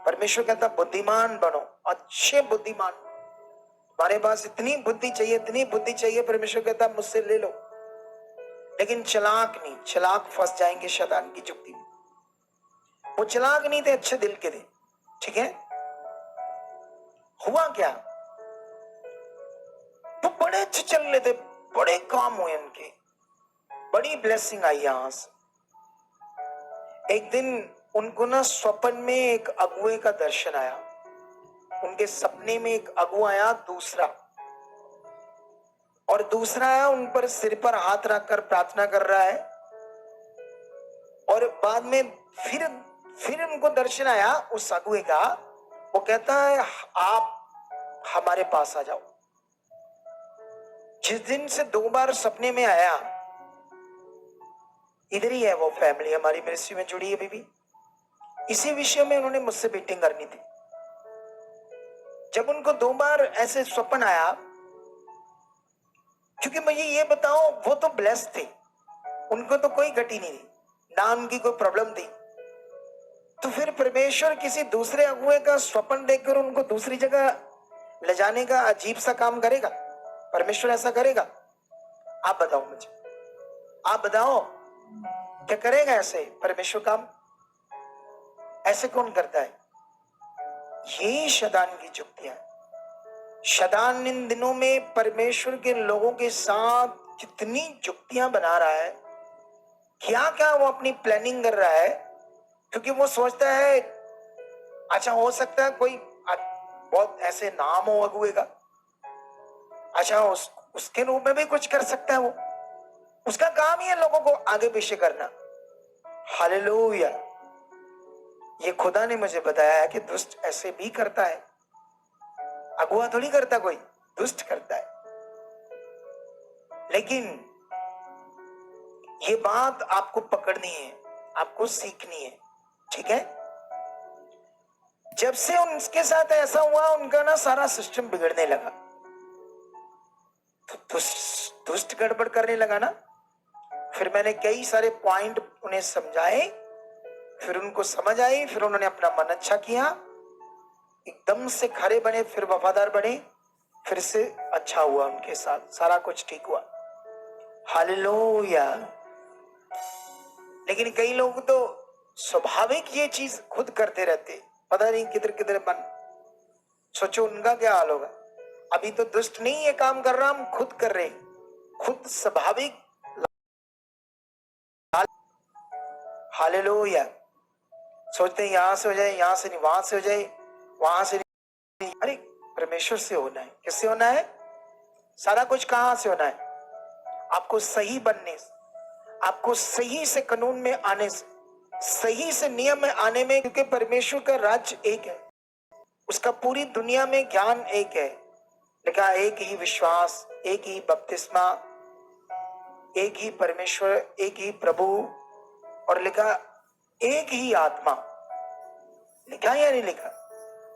परमेश्वर कहता बुद्धिमान बनो, अच्छे बुद्धिमान। हमारे पास इतनी बुद्धि चाहिए, इतनी बुद्धि चाहिए, परमेश्वर कहता मुझसे ले लो। लेकिन चालाक नहीं, चालाक फंस जाएंगे शैतान की जुक्ति में। वो चालाक नहीं थे, अच्छे दिल के थे। ठीक है, हुआ क्या, वो बड़े अच्छे चल रहे थे, बड़े काम हुए उनके, बड़ी ब्लेसिंग आई यहां से। एक दिन उनको ना स्वप्न में एक अगुए का दर्शन आया, उनके सपने में एक अगुआ आया, दूसरा आया, उन पर सिर पर हाथ रखकर प्रार्थना कर रहा है। और बाद में फिर उनको दर्शन आया उस अगुए का, वो कहता है आप हमारे पास आ जाओ। जिस दिन से 2 बार सपने में आया, इधर ही है वो फैमिली, हमारी मिनिस्ट्री में जुड़ी है अभी भी। इसी विषय में उन्होंने मुझसे मीटिंग करनी थी। जब उनको 2 बार ऐसे स्वप्न आया, क्योंकि मुझे ये बताओ, वो तो ब्लेस्ड थे, उनको तो कोई घटी नहीं थी, ना उनकी कोई प्रॉब्लम थी। तो फिर परमेश्वर किसी दूसरे अगुए का स्वप्न देखकर उनको दूसरी जगह ले जाने का अजीब सा काम करेगा? परमेश्वर ऐसा करेगा? आप बताओ मुझे, आप बताओ, क्या करेगा ऐसे परमेश्वर काम? ऐसे कौन करता है? यही शैतान की जुक्तियां। शैतान इन दिनों में परमेश्वर के लोगों के साथ कितनी जुक्तियां बना रहा है, क्या क्या वो अपनी प्लानिंग कर रहा है। क्योंकि वो सोचता है अच्छा हो सकता है कोई बहुत ऐसे नाम हो अगुए का, अच्छा उसके रूप में भी कुछ कर सकता है। वो उसका काम ही है लोगों को आगे पीछे करना। हालेलुया। ये खुदा ने मुझे बताया है कि दुष्ट ऐसे भी करता है, अगुआ थोड़ी करता, कोई दुष्ट करता है। लेकिन ये बात आपको पकड़नी है, आपको सीखनी है। ठीक है, जब से उनके साथ ऐसा हुआ, उनका ना सारा सिस्टम बिगड़ने लगा, तो दुष्ट गड़बड़ करने लगा ना। फिर मैंने कई सारे पॉइंट उन्हें समझाए, फिर उनको समझ आई, फिर उन्होंने अपना मन अच्छा किया, एकदम से खरे बने, फिर वफादार बने, फिर से अच्छा हुआ, उनके साथ सारा कुछ ठीक हुआ। हालेलुया। लेकिन कई लोग तो स्वाभाविक ये चीज खुद करते रहते, पता नहीं किधर किधर मन। सोचो उनका क्या हाल होगा। अभी तो दुष्ट नहीं ये काम कर रहा, हम खुद कर रहे, खुद स्वाभाविक। हालेलुया। सोचते हैं यहां से हो जाए, यहां से नहीं, वहां से हो जाए, वहां से नहीं। अरे परमेश्वर से होना है, किससे होना है? सारा कुछ कहां से होना है? आपको सही बनने से, आपको सही से कानून में आने से, सही से नियम में आने में। क्योंकि परमेश्वर का राज्य एक है, उसका पूरी दुनिया में ज्ञान एक है। लिखा एक ही विश्वास, एक ही बपतिस्मा, एक ही परमेश्वर, एक ही प्रभु, और लिखा एक ही आत्मा। लिखा या नहीं लिखा?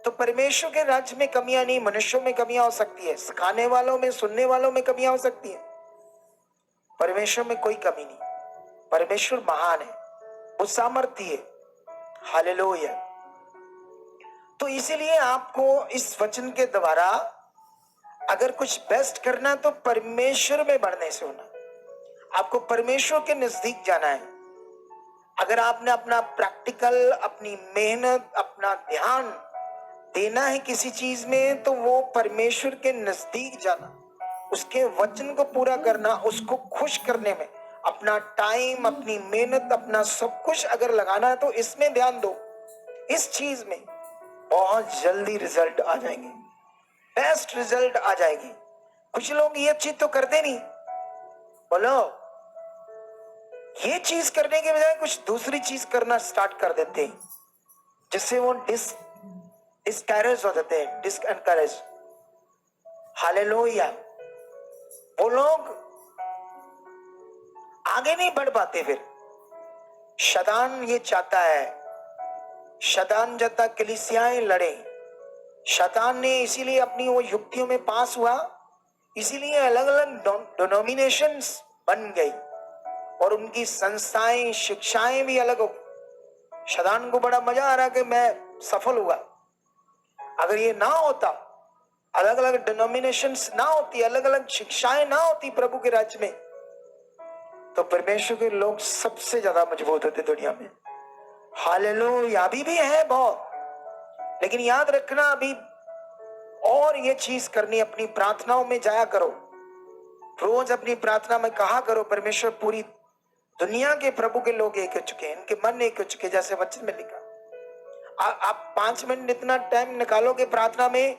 तो परमेश्वर के राज्य में कमियां नहीं, मनुष्यों में कमियां हो सकती है, सिखाने वालों में, सुनने वालों में कमियां हो सकती है। परमेश्वर में कोई कमी नहीं, परमेश्वर महान है, वो सामर्थ्य है। हालेलुया। तो इसीलिए आपको इस वचन के द्वारा अगर कुछ बेस्ट करना तो परमेश्वर में बढ़ने से होना, आपको परमेश्वर के नजदीक जाना है। अगर आपने अपना प्रैक्टिकल, अपनी मेहनत, अपना ध्यान देना है किसी चीज में, तो वो परमेश्वर के नजदीक जाना, उसके वचन को पूरा करना, उसको खुश करने में अपना टाइम, अपनी मेहनत, अपना सब कुछ अगर लगाना है तो इसमें ध्यान दो। इस चीज में बहुत जल्दी रिजल्ट आ जाएंगे, बेस्ट रिजल्ट आ जाएगी। कुछ लोग ये चीज तो करते नहीं, बोलो ये चीज करने के बजाय कुछ दूसरी चीज करना स्टार्ट कर देते हैं, जिससे वो डिस्करेज हो जाते हैं, डिसएनकरेज। हालेलुया। वो लोग आगे नहीं बढ़ पाते। फिर शैतान ये चाहता है, शैतान चाहता कलीसियाएं लड़े। शैतान ने इसीलिए अपनी वो युक्तियों में पास हुआ, इसीलिए अलग अलग डिनोमिनेशंस बन गई और उनकी संस्थाएं, शिक्षाएं भी अलग हो। शैतान को बड़ा मजा आ रहा कि मैं सफल हुआ। अगर ये ना होता, अलग अलग डिनोमिनेशंस ना होती, अलग अलग शिक्षाएं ना होती प्रभु के राज्य में, तो परमेश्वर के लोग सबसे ज्यादा मजबूत होते दुनिया में। हालेलुया। अभी भी है बहुत, लेकिन याद रखना अभी और ये चीज करनी, अपनी प्रार्थनाओं में जाया करो। रोज अपनी प्रार्थना में कहा करो, परमेश्वर पूरी दुनिया के प्रभु के लोग एक हो चुके हैं, इनके मन एक हो चुके हैं, जैसे वचन में लिखा। आप 5 मिनट इतना टाइम निकालोगे प्रार्थना में,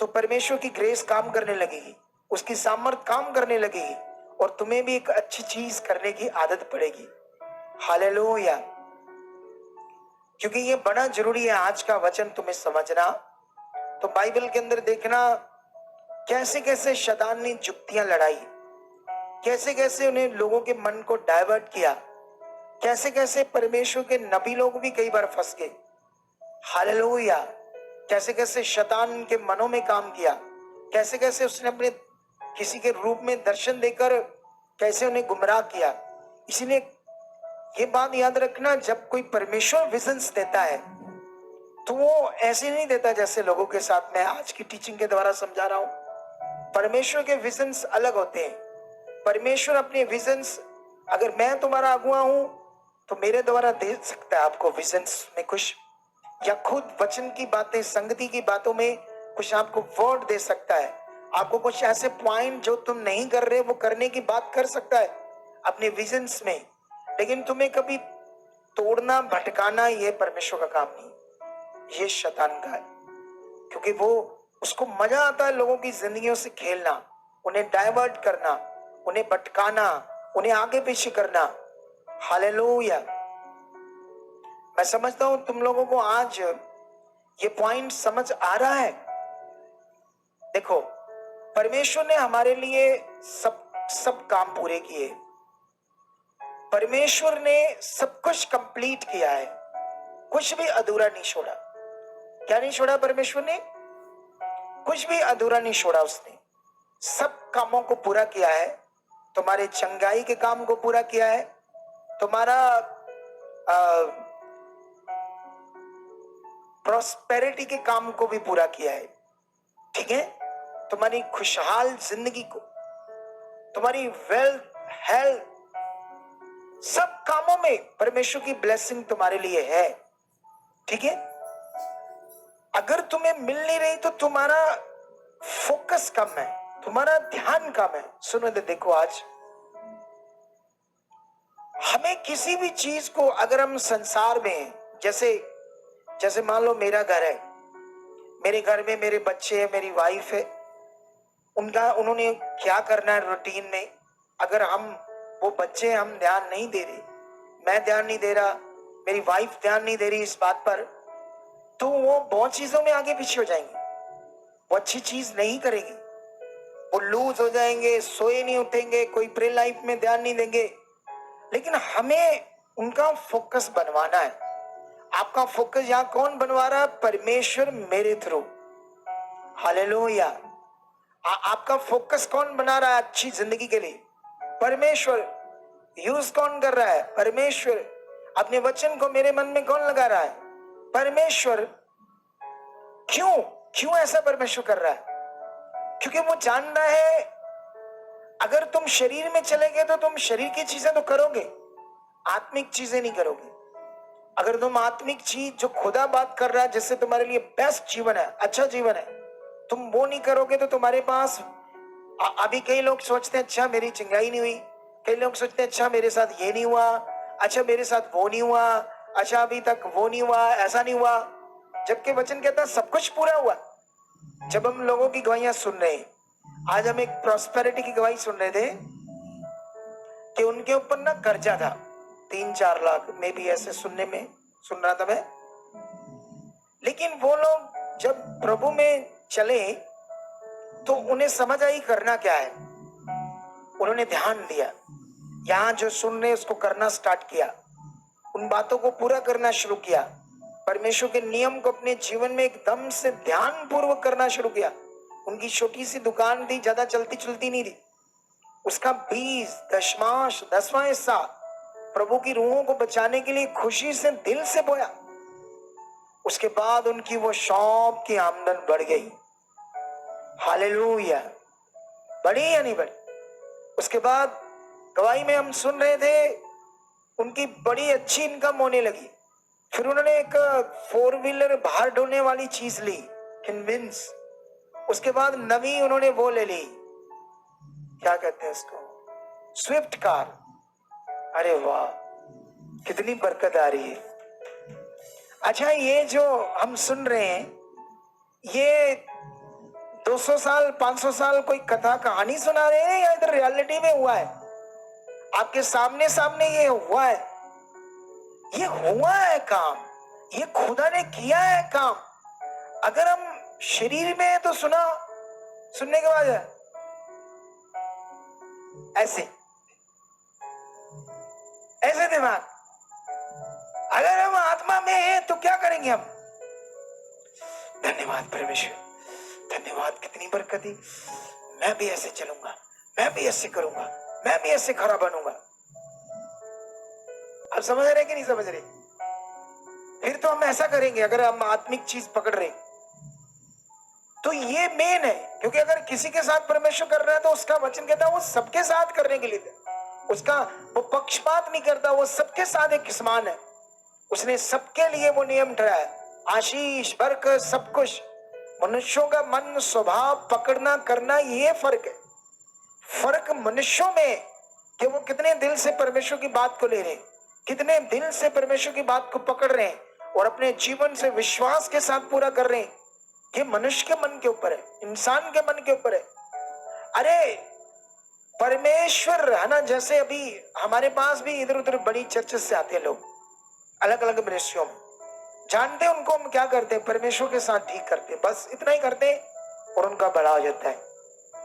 तो परमेश्वर की ग्रेस काम करने लगेगी, उसकी सामर्थ काम करने लगेगी और तुम्हें भी एक अच्छी चीज करने की आदत पड़ेगी। हालेलुया। क्योंकि ये बड़ा जरूरी है आज का वचन तुम्हें समझना। तो बाइबल के अंदर देखना कैसे कैसे शैतान ने जुक्तियां लड़ाई, कैसे कैसे उन्हें लोगों के मन को डाइवर्ट किया, कैसे कैसे परमेश्वर के नबी लोग भी कई बार फंस गए। हालेलुया। कैसे कैसे शैतान के मनों में काम किया, कैसे कैसे उसने अपने किसी के रूप में दर्शन देकर कैसे उन्हें गुमराह किया। इसलिए ये बात याद रखना, जब कोई परमेश्वर विजन्स देता है तो वो ऐसे नहीं देता जैसे लोगों के साथ मैं आज की टीचिंग के द्वारा समझा रहा हूं। परमेश्वर के विजन्स अलग होते हैं। परमेश्वर अपने विजन्स, अगर मैं तुम्हारा अगुआ हूं तो मेरे द्वारा दे सकता है आपको विजन्स में कुछ, या खुद वचन की बातें, संगति की बातों में कुछ आपको वर्ड दे सकता है, आपको कुछ ऐसे पॉइंट जो तुम नहीं कर रहे वो करने की बात कर सकता है अपने विजन्स में। लेकिन तुम्हें कभी तोड़ना, भटकाना, ये परमेश्वर का काम नहीं, ये शैतान का है। क्योंकि वो, उसको मजा आता है लोगों की जिंदगियों से खेलना, उन्हें डाइवर्ट करना, उन्हें भटकाना, उन्हें आगे पीछे करना। हालेलुया। मैं समझता हूं तुम लोगों को आज ये पॉइंट समझ आ रहा है। देखो, परमेश्वर ने हमारे लिए सब काम पूरे किए, परमेश्वर ने सब कुछ कंप्लीट किया है, कुछ भी अधूरा नहीं छोड़ा। क्या नहीं छोड़ा परमेश्वर ने? कुछ भी अधूरा नहीं छोड़ा उसने, सब कामों को पूरा किया है। तुम्हारे चंगाई के काम को पूरा किया है, तुम्हारा प्रॉस्पेरिटी के काम को भी पूरा किया है, ठीक है? तुम्हारी खुशहाल जिंदगी को, तुम्हारी वेल्थ, हेल्थ, सब कामों में परमेश्वर की ब्लेसिंग तुम्हारे लिए है, ठीक है? अगर तुम्हें मिल नहीं रही तो तुम्हारा फोकस कम है, तुम्हारा ध्यान कम है। सुनो तो देखो, आज हमें किसी भी चीज को, अगर हम संसार में, जैसे मान लो मेरा घर है, मेरे घर में मेरे बच्चे हैं, मेरी वाइफ है, उन्होंने क्या करना है रूटीन में। अगर वो बच्चे हम ध्यान नहीं दे रहे, मैं ध्यान नहीं दे रहा, मेरी वाइफ ध्यान नहीं दे रही इस बात पर, तो वो बहुत चीजों में आगे पीछे हो जाएंगे, वो अच्छी चीज नहीं करेंगे, वो लूज हो जाएंगे, सोए नहीं उठेंगे, कोई प्रे लाइफ में ध्यान नहीं देंगे। लेकिन हमें उनका फोकस बनवाना है। आपका फोकस यहां कौन बनवा रहा है? परमेश्वर मेरे थ्रू। हालेलुया। आपका फोकस कौन बना रहा है अच्छी जिंदगी के लिए? परमेश्वर। यूज कौन कर रहा है? परमेश्वर। अपने वचन को मेरे मन में कौन लगा रहा है? परमेश्वर। क्यों? क्यों ऐसा परमेश्वर कर रहा है? क्योंकि वो जान रहा है अगर तुम शरीर में चले गए तो तुम शरीर की चीजें तो करोगे, आत्मिक चीजें नहीं करोगे। अगर तुम आत्मिक चीज जो खुदा बात कर रहा है, जिससे तुम्हारे लिए बेस्ट जीवन है, अच्छा जीवन है, तुम वो नहीं करोगे तो तुम्हारे पास अभी कई लोग सोचते हैं अच्छा मेरी चिंगाई नहीं हुई, कई लोग सोचते हैं अच्छा मेरे साथ ये नहीं हुआ, अच्छा मेरे साथ वो नहीं हुआ, अच्छा अभी तक वो नहीं हुआ, ऐसा नहीं हुआ। जबकि वचन कहता है सब कुछ पूरा हुआ। जब हम लोगों की गवाहियां सुन रहे हैं, आज हम एक प्रॉस्पेरिटी की गवाही सुन रहे थे कि उनके ऊपर ना कर्जा था 3-4 लाख में भी, ऐसे सुनने में सुन रहा था मैं। लेकिन वो लोग जब प्रभु में चले तो उन्हें समझ आई करना क्या है। उन्होंने ध्यान दिया, यहां जो सुन रहे उसको करना स्टार्ट किया, उन बातों को पूरा करना शुरू किया, परमेश्वर के नियम को अपने जीवन में एकदम से ध्यान पूर्वक करना शुरू किया। उनकी छोटी सी दुकान थी, ज्यादा चलती चलती नहीं थी, उसका 20 दशमांश 10वां हिस्सा प्रभु की रूहों को बचाने के लिए खुशी से दिल से बोया। उसके बाद उनकी वो शॉप की आमदन बढ़ गई। हालेलुया। बढ़ी या नहीं बढ़ी? उसके बाद गवाही में हम सुन रहे थे उनकी बड़ी अच्छी इनकम होने लगी। फिर उन्होंने एक 4 व्हीलर बाहर ढोने वाली चीज ली, कन्विंस। उसके बाद नवी उन्होंने वो ले ली, क्या कहते हैं उसको, स्विफ्ट कार। अरे वाह, कितनी बरकत आ रही है। अच्छा, ये जो हम सुन रहे हैं ये 200 साल 500 साल कोई कथा कहानी सुना रहे हैं या इधर रियलिटी में हुआ है? आपके सामने सामने ये हुआ है, ये हुआ है काम, ये खुदा ने किया है काम। अगर हम शरीर में है तो सुनने के बाद ऐसे ऐसे दिमाग, अगर हम आत्मा में हैं तो क्या करेंगे हम? धन्यवाद परमेश्वर, धन्यवाद, कितनी बरकत दी, मैं भी ऐसे चलूंगा, मैं भी ऐसे करूंगा, मैं भी ऐसे खरा बनूंगा। आप समझ रहे कि नहीं समझ रहे? फिर तो हम ऐसा करेंगे अगर हम आत्मिक चीज पकड़ रहे। तो ये मेन है, क्योंकि अगर किसी के साथ परमेश्वर कर रहा है तो उसका वचन कहता है वो सबके साथ करने के लिए, उसका वो पक्षपात नहीं करता, वो सबके साथ एक समान है। उसने सबके लिए वो नियम ठहराया, आशीष बरकत सब कुछ। मनुष्यों का मन स्वभाव पकड़ना करना, ये फर्क है। फर्क मनुष्यों में कि वो कितने दिल से परमेश्वर की बात को ले रहे हैं, कितने दिल से परमेश्वर की बात को पकड़ रहे हैं और अपने जीवन से विश्वास के साथ पूरा कर रहे हैं। ये मनुष्य के मन के ऊपर है, इंसान के मन के ऊपर है। अरे परमेश्वर है ना, जैसे अभी हमारे पास भी इधर उधर बड़ी चर्चेस से आते हैं लोग, अलग अलग मिनिस्ट्रियों में, जानते हैं उनको हम क्या करते हैं, परमेश्वर के साथ ठीक करते हैं, बस इतना ही करते हैं और उनका बड़ा हो जाता है।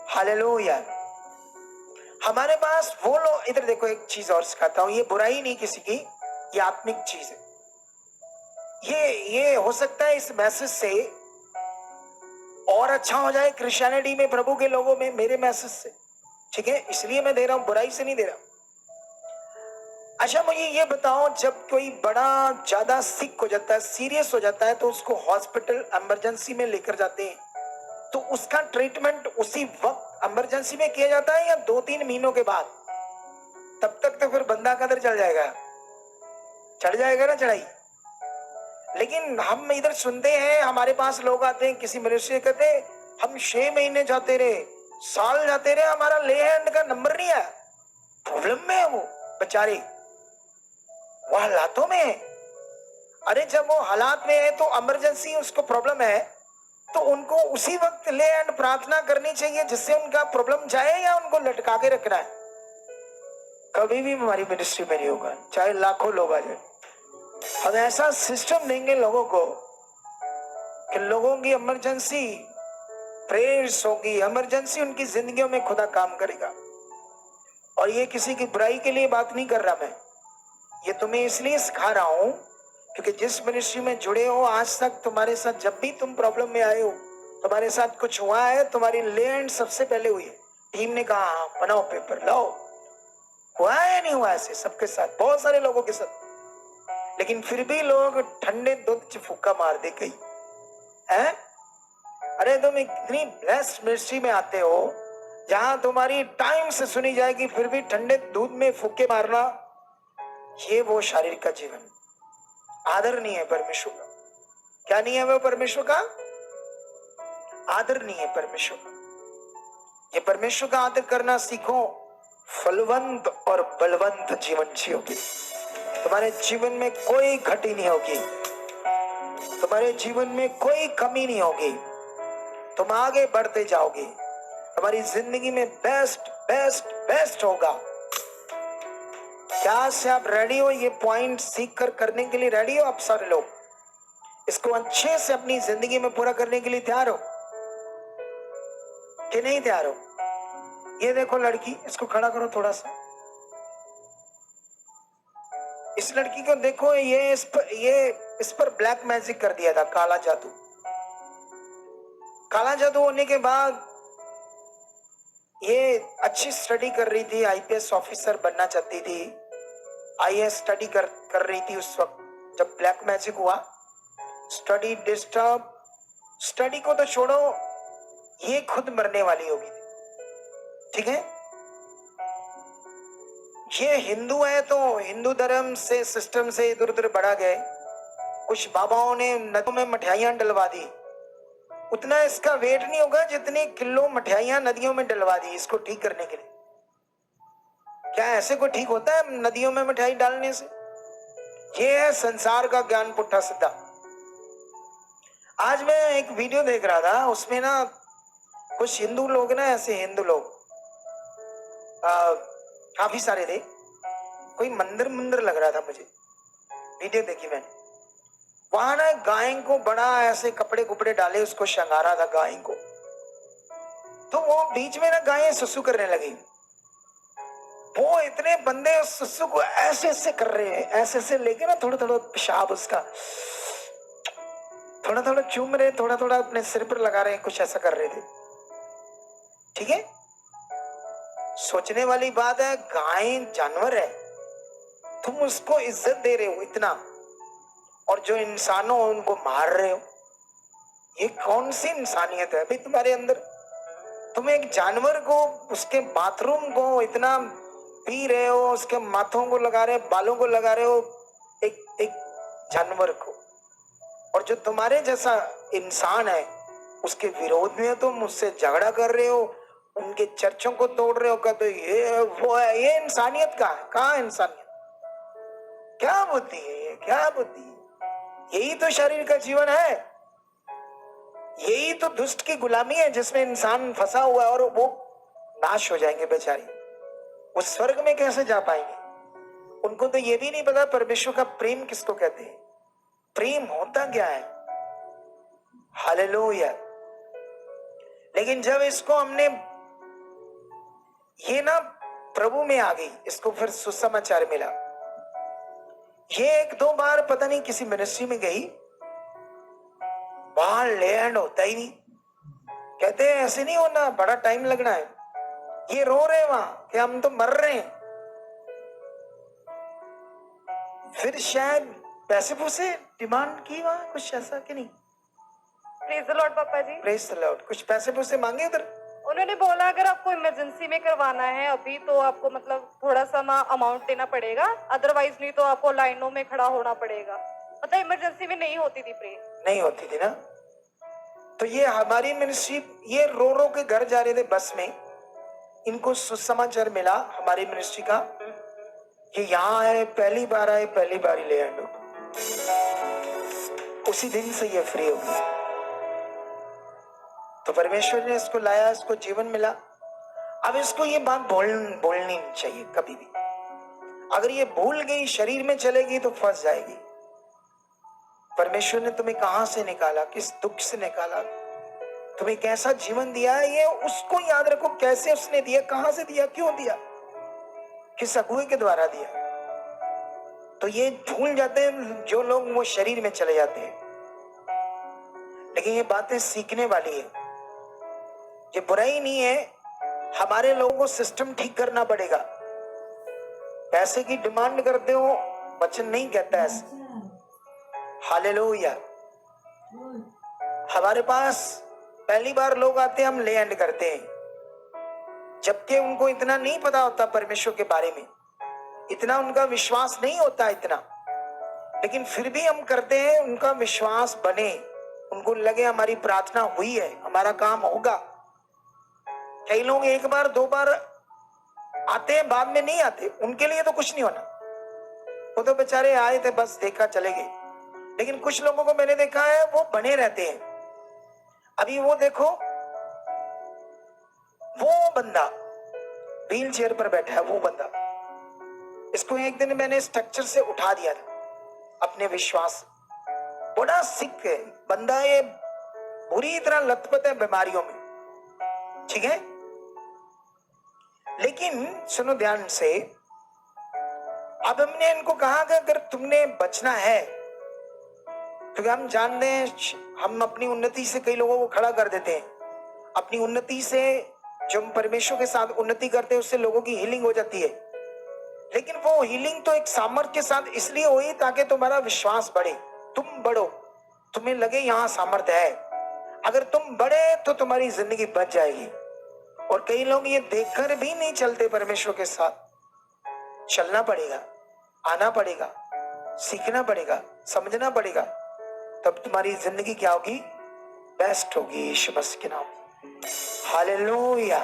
हालेलुया। हमारे पास वो लोग, इधर देखो एक चीज और सिखाता हूं, ये बुराई नहीं किसी की, ये आत्मिक चीज है। ये हो सकता है इस मैसेज से और अच्छा हो जाए क्रिश्चियनिटी में, प्रभु के लोगों में, मेरे मैसेज से, ठीक है, इसलिए मैं दे रहा हूं, बुराई से नहीं दे रहा। अच्छा मुझे ये बताओ, जब कोई बड़ा ज्यादा सिक हो जाता है, सीरियस हो जाता है, तो उसको हॉस्पिटल इमरजेंसी में लेकर जाते हैं, तो उसका ट्रीटमेंट उसी वक्त इमरजेंसी में किया जाता है या 2-3 महीनों के बाद? तब तक तो फिर बंदा कदर चढ़ जाएगा ना चढ़ाई। लेकिन हम इधर सुनते हैं, हमारे पास लोग आते हैं, किसी मनुष्य कहते हम 6 महीने जाते रहे, साल जाते रहे, हमारा ले हैंड का नंबर नहीं आया। प्रॉब्लम में है वो बेचारे, वो हालातों में है। अरे जब वो हालात में है तो इमरजेंसी, उसको प्रॉब्लम है, तो उनको उसी वक्त ले एंड प्रार्थना करनी चाहिए जिससे उनका प्रॉब्लम जाए, या उनको लटका के रखना है? कभी भी हमारी मिनिस्ट्री में नहीं होगा, चाहे लाखों लोग आ जाए। हम ऐसा सिस्टम देंगे लोगों को कि लोगों की इमरजेंसी प्रेयर्स होगी, इमरजेंसी उनकी जिंदगियों में खुदा काम करेगा। और ये किसी की बुराई के लिए बात नहीं कर रहा मैं, ये तुम्हें इसलिए सिखा रहा हूं क्योंकि जिस मिनिस्ट्री में जुड़े हो, आज तक तुम्हारे साथ जब भी तुम प्रॉब्लम में आए हो, तुम्हारे साथ कुछ हुआ है, तुम्हारी लैंड सबसे पहले हुई है। टीम ने कहा हाँ बनाओ पेपर, लाओ नहीं हुआ ऐसे सबके साथ, बहुत सारे लोगों के साथ, लेकिन फिर भी लोग ठंडे दूध च फुक्का मार दे गई है। अरे तुम इतनी ब्लेस्ड मिनिस्ट्री में आते हो जहां तुम्हारी टाइम से सुनी जाएगी, फिर भी ठंडे दूध में फुक्के मारना, ये वो शारीरिक का जीवन आदर नहीं है परमेश्वर का। क्या नहीं है वो परमेश्वर का आदर नहीं है परमेश्वर का। ये परमेश्वर का आदर करना सीखो, फलवंत और बलवंत जीवन जियोगे। तुम्हारे जीवन में कोई घटी नहीं होगी, तुम्हारे जीवन में कोई कमी नहीं होगी, तुम आगे बढ़ते जाओगे, तुम्हारी जिंदगी में बेस्ट बेस्ट बेस्ट होगा। क्या से आप रेडी हो? ये पॉइंट सीख कर करने के लिए रेडी हो आप सारे लोग? इसको अच्छे से अपनी जिंदगी में पूरा करने के लिए तैयार हो कि नहीं तैयार हो? ये देखो लड़की, इसको खड़ा करो थोड़ा सा। इस लड़की को देखो, ये इस पर ब्लैक मैजिक कर दिया था, काला जादू। काला जादू होने के बाद ये अच्छी स्टडी कर रही थी, आईपीएस ऑफिसर बनना चाहती थी, आईएएस स्टडी कर रही थी उस वक्त जब ब्लैक मैजिक हुआ। स्टडी डिस्टर्ब, स्टडी को तो छोड़ो, ये खुद मरने वाली होगी। ठीक है, ये हिंदू है तो हिंदू धर्म से सिस्टम से इधर उधर बढ़ा गए। कुछ बाबाओं ने नदियों में मठियाइयां डलवा दी, उतना इसका वेट नहीं होगा जितनी किलो मठियाइयां नदियों में डलवा दी इसको ठीक करने के लिए। क्या ऐसे को ठीक होता है नदियों में मिठाई डालने से? ये है संसार का ज्ञान पुट्ठा सीधा। आज मैं एक वीडियो देख रहा था, उसमें ना कुछ हिंदू लोग ना, ऐसे हिंदू लोग काफी सारे थे, कोई मंदिर लग रहा था मुझे, वीडियो देखी मैंने। वहां ना गाय को बड़ा ऐसे कपड़े कुपड़े डाले उसको श्रृंगारा था गाय को, तो वो बीच में ना गायें सुसु करने लगी। वो इतने बंदे उस सुसु को ऐसे ऐसे कर रहे हैं, ऐसे ऐसे लेके ना थोड़ा थोड़ा पेशाब उसका थोड़ा थोड़ा चूम रहे, थोड़ा थोड़ा अपने सिर पर लगा रहे हैं, कुछ ऐसा कर रहे थे। ठीक है, सोचने वाली बात है, गाय जानवर है, तुम उसको इज्जत दे रहे हो इतना, और जो इंसान हो उनको मार रहे हो। ये कौन सी इंसानियत है भाई तुम्हारे अंदर? तुम एक जानवर को, उसके बाथरूम को इतना पी रहे हो, उसके माथों को लगा रहे हो, बालों को लगा रहे हो, एक जानवर को। और जो तुम्हारे जैसा इंसान है उसके विरोध में तुम उससे झगड़ा कर रहे हो, उनके चर्चों को तोड़ रहे हो, कहते ये वो है। ये इंसानियत कहाँ इंसानियत? क्या बुद्धि है ये, क्या बुद्धि है? यही तो शरीर का जीवन है, यही तो दुष्ट की गुलामी है जिसमें इंसान फंसा हुआ है, और वो नाश हो जाएंगे बेचारे। वो स्वर्ग में कैसे जा पाएंगे? उनको तो ये भी नहीं पता परमेश्वर का प्रेम किसको कहते हैं, प्रेम होता क्या है। हालेलुया। लेकिन जब इसको हमने, ये ना प्रभु में आ गई, इसको फिर सुसमाचार मिला। ये एक दो बार पता नहीं किसी मिनिस्ट्री में गई, वहां लैंड होता ही नहीं। कहते हैं ऐसे नहीं होना, बड़ा टाइम लगना है। ये रो रहे हैं वहां कि हम तो मर रहे हैं। फिर शायद पैसे पूसे डिमांड की वहां, कुछ ऐसा कि नहीं? प्रेज द लॉर्ड पापा जी। Praise the Lord. कुछ पैसे पूसे मांगे उधर? उन्होंने बोला अगर आपको इमरजेंसी में करवाना है अभी तो आपको मतलब थोड़ा सा अमाउंट देना पड़ेगा, अदरवाइज नहीं तो आपको लाइनों में खड़ा होना पड़ेगा। मतलब इमरजेंसी में नहीं होती थी प्रे, नहीं होती थी ना। तो ये हमारी मिनिस्ट्री, ये रो रो के घर जा रहे थे बस में, इनको सुसमाचार मिला हमारी मिनिस्ट्री का कि यहाँ है, पहली बार आए, पहली बार ही ले आए। उसी दिन से ये फ्री हो गई। तो परमेश्वर ने इसको लाया, इसको जीवन मिला। अब इसको ये बात बोलनी नहीं चाहिए कभी भी। अगर ये भूल गई, शरीर में चलेगी तो फंस जाएगी। परमेश्वर ने तुम्हें कहां से निकाला, किस दुख से निकाला, तुम्हें कैसा जीवन दिया है, ये उसको याद रखो। कैसे उसने दिया, कहां से दिया, क्यों दिया, किस अगुए के द्वारा दिया। तो ये भूल जाते हैं जो लोग, वो शरीर में चले जाते हैं। लेकिन ये बातें सीखने वाली है, ये बुराई नहीं है। हमारे लोगों को सिस्टम ठीक करना पड़ेगा। पैसे की डिमांड करते हो, वचन नहीं कहता ऐसे। हालेलुया। हमारे पास पहली बार लोग आते हैं, हम ले एंड करते हैं, जबकि उनको इतना नहीं पता होता परमेश्वर के बारे में, इतना उनका विश्वास नहीं होता इतना, लेकिन फिर भी हम करते हैं, उनका विश्वास बने, उनको लगे हमारी प्रार्थना हुई है, हमारा काम होगा। कई लोग एक बार दो बार आते हैं, बाद में नहीं आते, उनके लिए तो कुछ नहीं होना, वो तो बेचारे आए थे बस देखा चले गए। लेकिन कुछ लोगों को मैंने देखा है वो बने रहते हैं। अभी वो देखो, वो बंदा व्हील चेयर पर बैठा है, वो बंदा, इसको एक दिन मैंने स्ट्रक्चर से उठा दिया था अपने विश्वास। बड़ा सिक है बंदा, ये बुरी तरह लथपथ है बीमारियों में, ठीक है। लेकिन सुनो ध्यान से, अब हमने इनको कहा कि अगर तुमने बचना है, क्योंकि हम जानते हैं हम अपनी उन्नति से कई लोगों को खड़ा कर देते हैं, अपनी उन्नति से जो हम परमेश्वर के साथ उन्नति करते हैं उससे लोगों की हीलिंग हो जाती है। लेकिन वो हीलिंग तो एक सामर्थ्य के साथ इसलिए हुई ताकि तुम्हारा विश्वास बढ़े, तुम बढ़ो, तुम्हें लगे यहां सामर्थ्य है। अगर तुम बढ़े तो तुम्हारी जिंदगी बच जाएगी। और कई लोग ये देखकर भी नहीं चलते, परमेश्वर के साथ चलना पड़ेगा, आना पड़ेगा, सीखना पड़ेगा, समझना पड़ेगा, तब तुम्हारी जिंदगी क्या होगी, बेस्ट होगी यीशु मसीह के नाम। हालेलुया।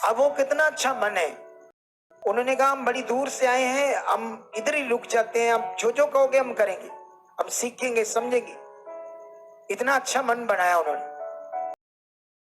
अब वो कितना अच्छा मन है, उन्होंने कहा हम बड़ी दूर से आए हैं, हम इधर ही रुक जाते हैं, हम जो जो कहोगे हम करेंगे, हम सीखेंगे, समझेंगे। इतना अच्छा मन बनाया उन्होंने।